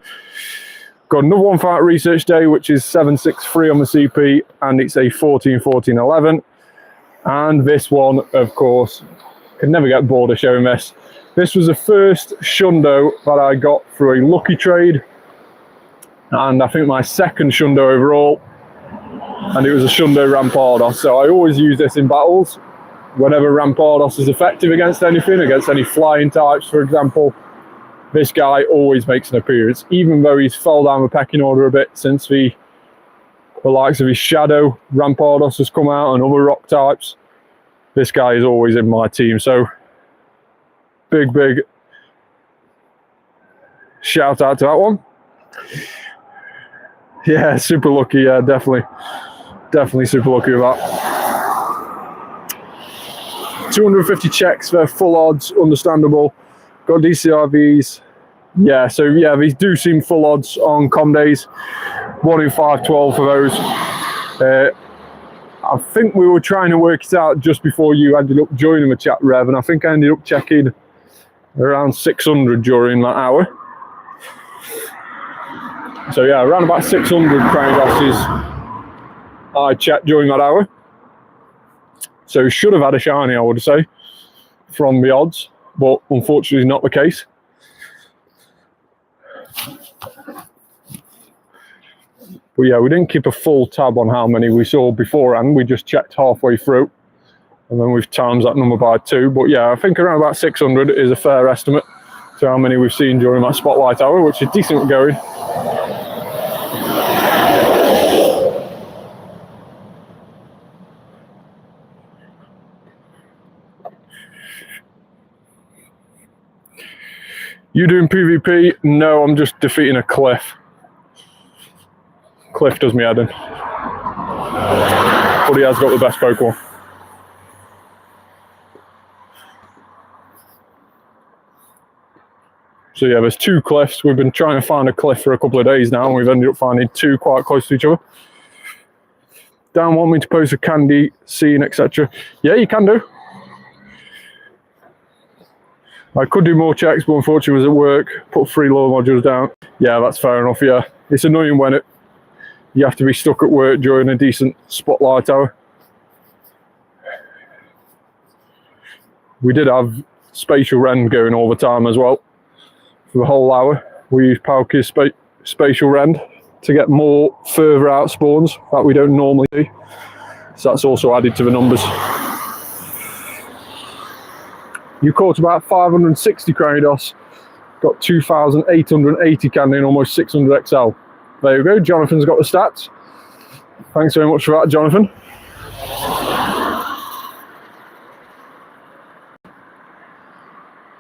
Speaker 1: Got another one for that research day, which is 763 on the CP, and it's a 14-14-11. And this one, of course, can never get bored of showing this. This was the first Shundo that I got through a lucky trade, and I think my second Shundo overall, and it was a Shundo Rampardos. So I always use this in battles whenever Rampardos is effective against anything, against any flying types, for example. This guy always makes an appearance, even though he's fell down the pecking order a bit since the likes of his Shadow Rampardos has come out and other rock types. This guy is always in my team. So big shout out to that one. Yeah, super lucky. Yeah, definitely super lucky with that. 250 checks for full odds, understandable. Got DCIVs. Yeah, so yeah, these do seem full odds on com days. 1 in 512 for those. I think we were trying to work it out just before you ended up joining the chat, Rev, and I think I ended up checking around 600 during that hour. So yeah, around about 600 Cranidoses I checked during that hour. So should have had a shiny, I would say, from the odds, but unfortunately not the case. But yeah, we didn't keep a full tab on how many we saw beforehand. We just checked halfway through, and then we've times that number by 2. But yeah, I think around about 600 is a fair estimate to how many we've seen during that Spotlight Hour, which is decent going. You doing PvP? No, I'm just defeating a Cliff. Cliff does me head in. But he has got the best Pokemon. So yeah, there's 2 Cliffs. We've been trying to find a Cliff for a couple of days now, and we've ended up finding 2 quite close to each other. Dan want me to post a candy scene, etc. Yeah, you can do. I could do more checks, but unfortunately I was at work, put 3 lower modules down. Yeah, that's fair enough, yeah. It's annoying when you have to be stuck at work during a decent Spotlight Hour. We did have Spatial Rend going all the time as well. For the whole hour, we used Palkia's Spatial Rend to get more further out spawns that we don't normally do. So that's also added to the numbers. You caught about 560 Cranidos, got 2,880 candy and almost 600 XL. There you go, Jonathan's got the stats. Thanks very much for that, Jonathan.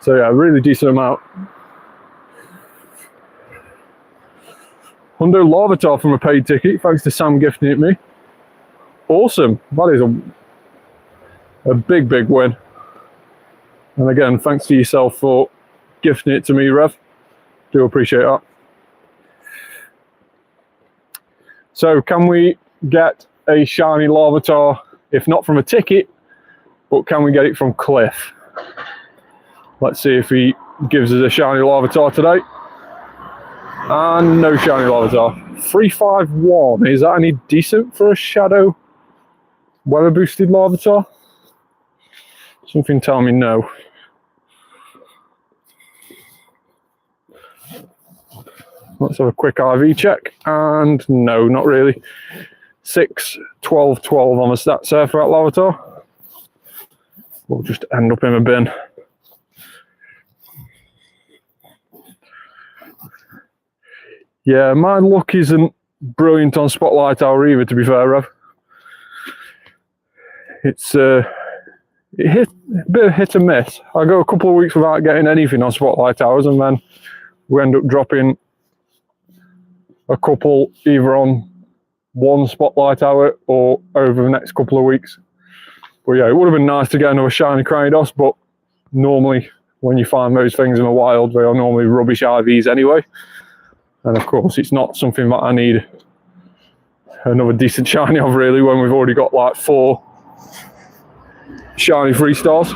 Speaker 1: So yeah, really decent amount. Hundo Larvitar from a paid ticket, thanks to Sam gifting it me. Awesome, that is a big win. And again, thanks to yourself for gifting it to me, Rev. Do appreciate that. So can we get a shiny Larvitar, if not from a ticket, but can we get it from Cliff? Let's see if he gives us a shiny Larvitar today. And no shiny Larvitar. 351, is that any decent for a shadow weather boosted Larvitar? Something tell me no. Let's have a quick IV check, and no, not really. 6, 12, 12 on the stats there for that Larvitar. We'll just end up in a bin. Yeah, my luck isn't brilliant on Spotlight Hour either, to be fair, Rev. It's a bit of hit and miss. I go a couple of weeks without getting anything on Spotlight Hours, and then we end up dropping a couple either on one Spotlight Hour or over the next couple of weeks. But yeah, it would have been nice to get another shiny Cranidos, but normally when you find those things in the wild, they are normally rubbish IVs anyway. And of course, it's not something that I need another decent shiny of really, when we've already got like 4 shiny 3-stars.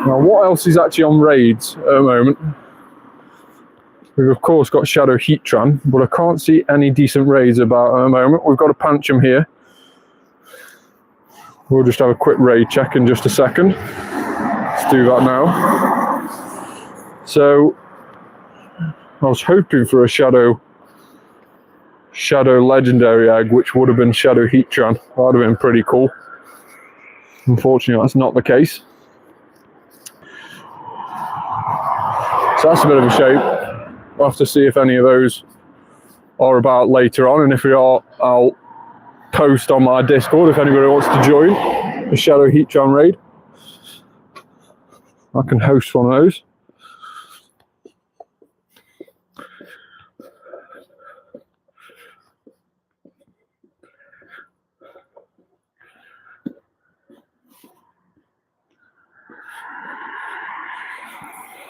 Speaker 1: Now, what else is actually on raids at the moment? We've of course got Shadow Heatran, but I can't see any decent raids about at the moment. We've got a Pancham here. We'll just have a quick raid check in just a second. Let's do that now. So, I was hoping for a Shadow Legendary Egg, which would have been Shadow Heatran. That would have been pretty cool. Unfortunately, that's not the case. So that's a bit of a shame. We'll have to see if any of those are about later on, and if we are, I'll post on my Discord if anybody wants to join. a Shadow Heatran raid. I can host one of those.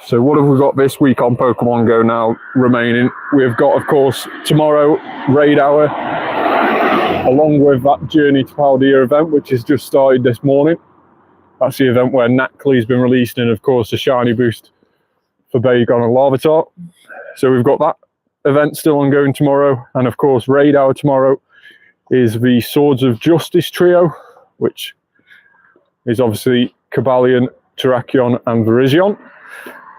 Speaker 1: So what have we got this week on Pokemon Go now remaining? We've got, of course, tomorrow, Raid Hour, along with that Journey to Paldea event, which has just started this morning. That's the event where Nackley's been released, and of course the shiny boost for Bagon and Larvitar. So we've got that event still ongoing tomorrow, and of course Raid Hour tomorrow is the Swords of Justice trio, which is obviously Cobalion, Terrakion and Virizion.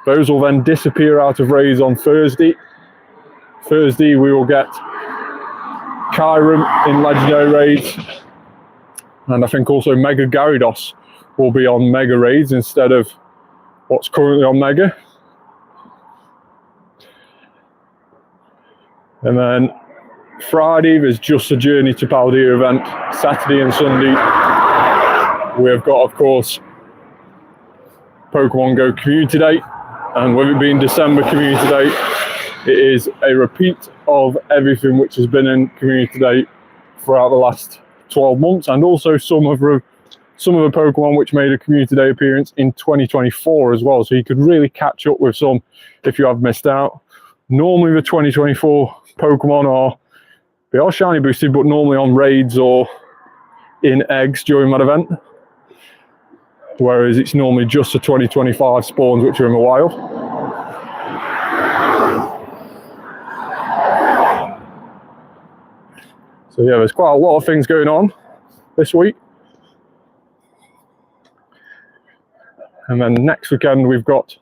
Speaker 1: Those will then disappear out of raids on Thursday. Thursday we will get Kyurem in Legendary raids, and I think also Mega Gyarados will be on Mega raids instead of what's currently on Mega. And then Friday there's just a Journey to Paldea event. Saturday and Sunday we've got, of course, Pokemon Go Community Day. And with it being December Community Day, it is a repeat of everything which has been in Community Day throughout the last 12 months, and also some of the Pokemon which made a Community Day appearance in 2024 as well. So you could really catch up with some if you have missed out. Normally the 2024 Pokemon they are shiny boosted, but normally on raids or in eggs during that event. Whereas it's normally just the 2025 spawns which are in the wild. So yeah, there's quite a lot of things going on this week. And then next weekend we've got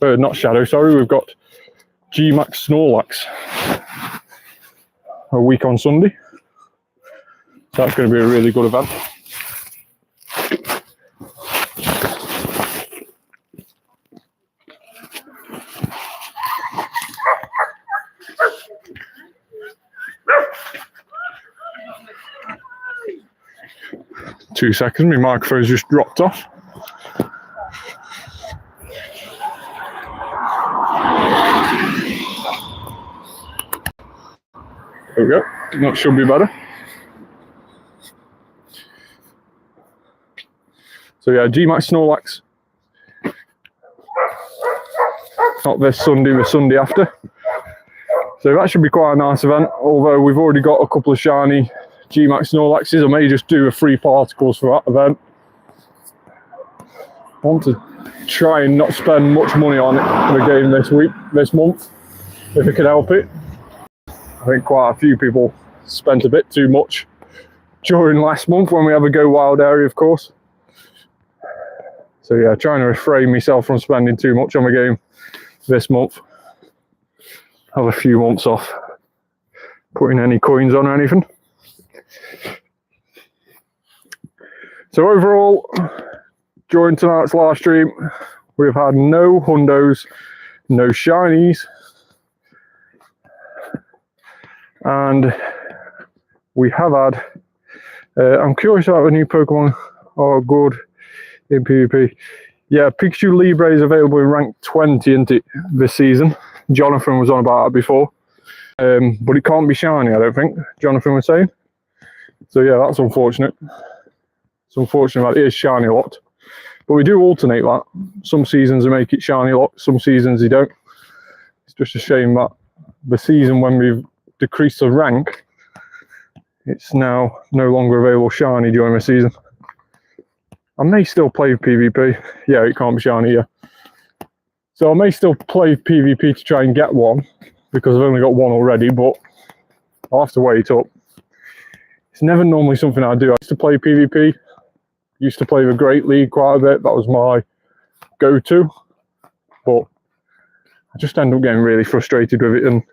Speaker 1: we've got G-Max Snorlax a week on Sunday. That's going to be a really good event. Two seconds, my microphone's just dropped off. There we go, that should be better. So yeah, G-Max Snorlax. Not this Sunday, the Sunday after. So that should be quite a nice event, although we've already got a couple of shiny G-Max Snorlaxes. I may just do a free particles for that event. I want to try and not spend much money on the game this month, if I can help it. I think quite a few people spent a bit too much during last month when we have a Go Wild area, of course. So yeah, trying to refrain myself from spending too much on the game this month. Have a few months off putting any coins on or anything. So overall, during tonight's live stream, we've had no hundos, no shinies, and we have had, I'm curious about the new Pokemon are good in PvP. Yeah, Pikachu Libre is available in rank 20, isn't it, this season? Jonathan was on about it before. But it can't be shiny, I don't think, Jonathan was saying. So yeah, that's unfortunate. It's unfortunate that it is shiny locked. But we do alternate that. Some seasons they make it shiny locked, some seasons they don't. It's just a shame that the season when we've decreased the rank, it's now no longer available shiny during the season. I may still play PvP. Yeah, it can't be shiny, yeah. So I may still play PvP to try and get one, because I've only got one already, but I'll have to wait up. It's never normally something I do. I used to play PvP, used to play the Great League quite a bit. That was my go-to, but I just end up getting really frustrated with it. And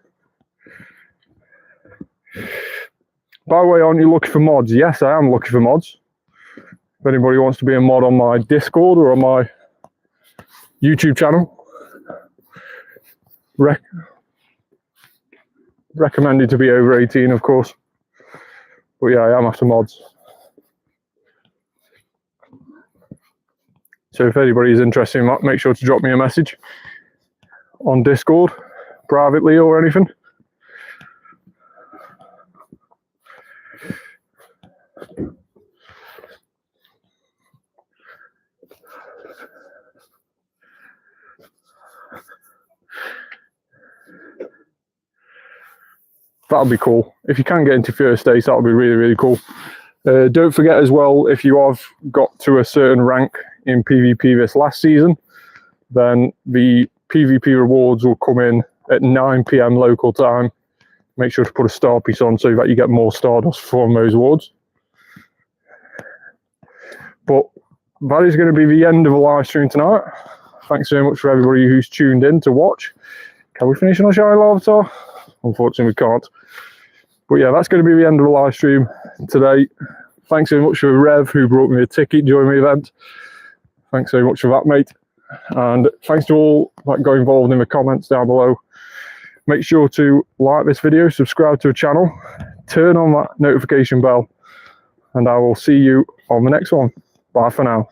Speaker 1: by the way, aren't you looking for mods? Yes, I am looking for mods. If anybody wants to be a mod on my Discord or on my YouTube channel, recommended to be over 18, of course. But yeah, I am after mods. So if anybody is interested in that, make sure to drop me a message on Discord, privately or anything. That'll be cool. If you can get into first ace, that'll be really, really cool. Don't forget as well, if you have got to a certain rank in PvP this last season, then the PvP rewards will come in at 9 PM local time. Make sure to put a star piece on so that you get more Stardust from those awards. But that is going to be the end of the live stream tonight. Thanks so much for everybody who's tuned in to watch. Can we finish on a shiny Larvitar? Unfortunately, we can't. But yeah, that's going to be the end of the live stream today. Thanks so much for Rev, who brought me a ticket during the event. Thanks so much for that, mate. And thanks to all that got involved in the comments down below. Make sure to like this video, subscribe to the channel, turn on that notification bell, and I will see you on the next one. Bye for now.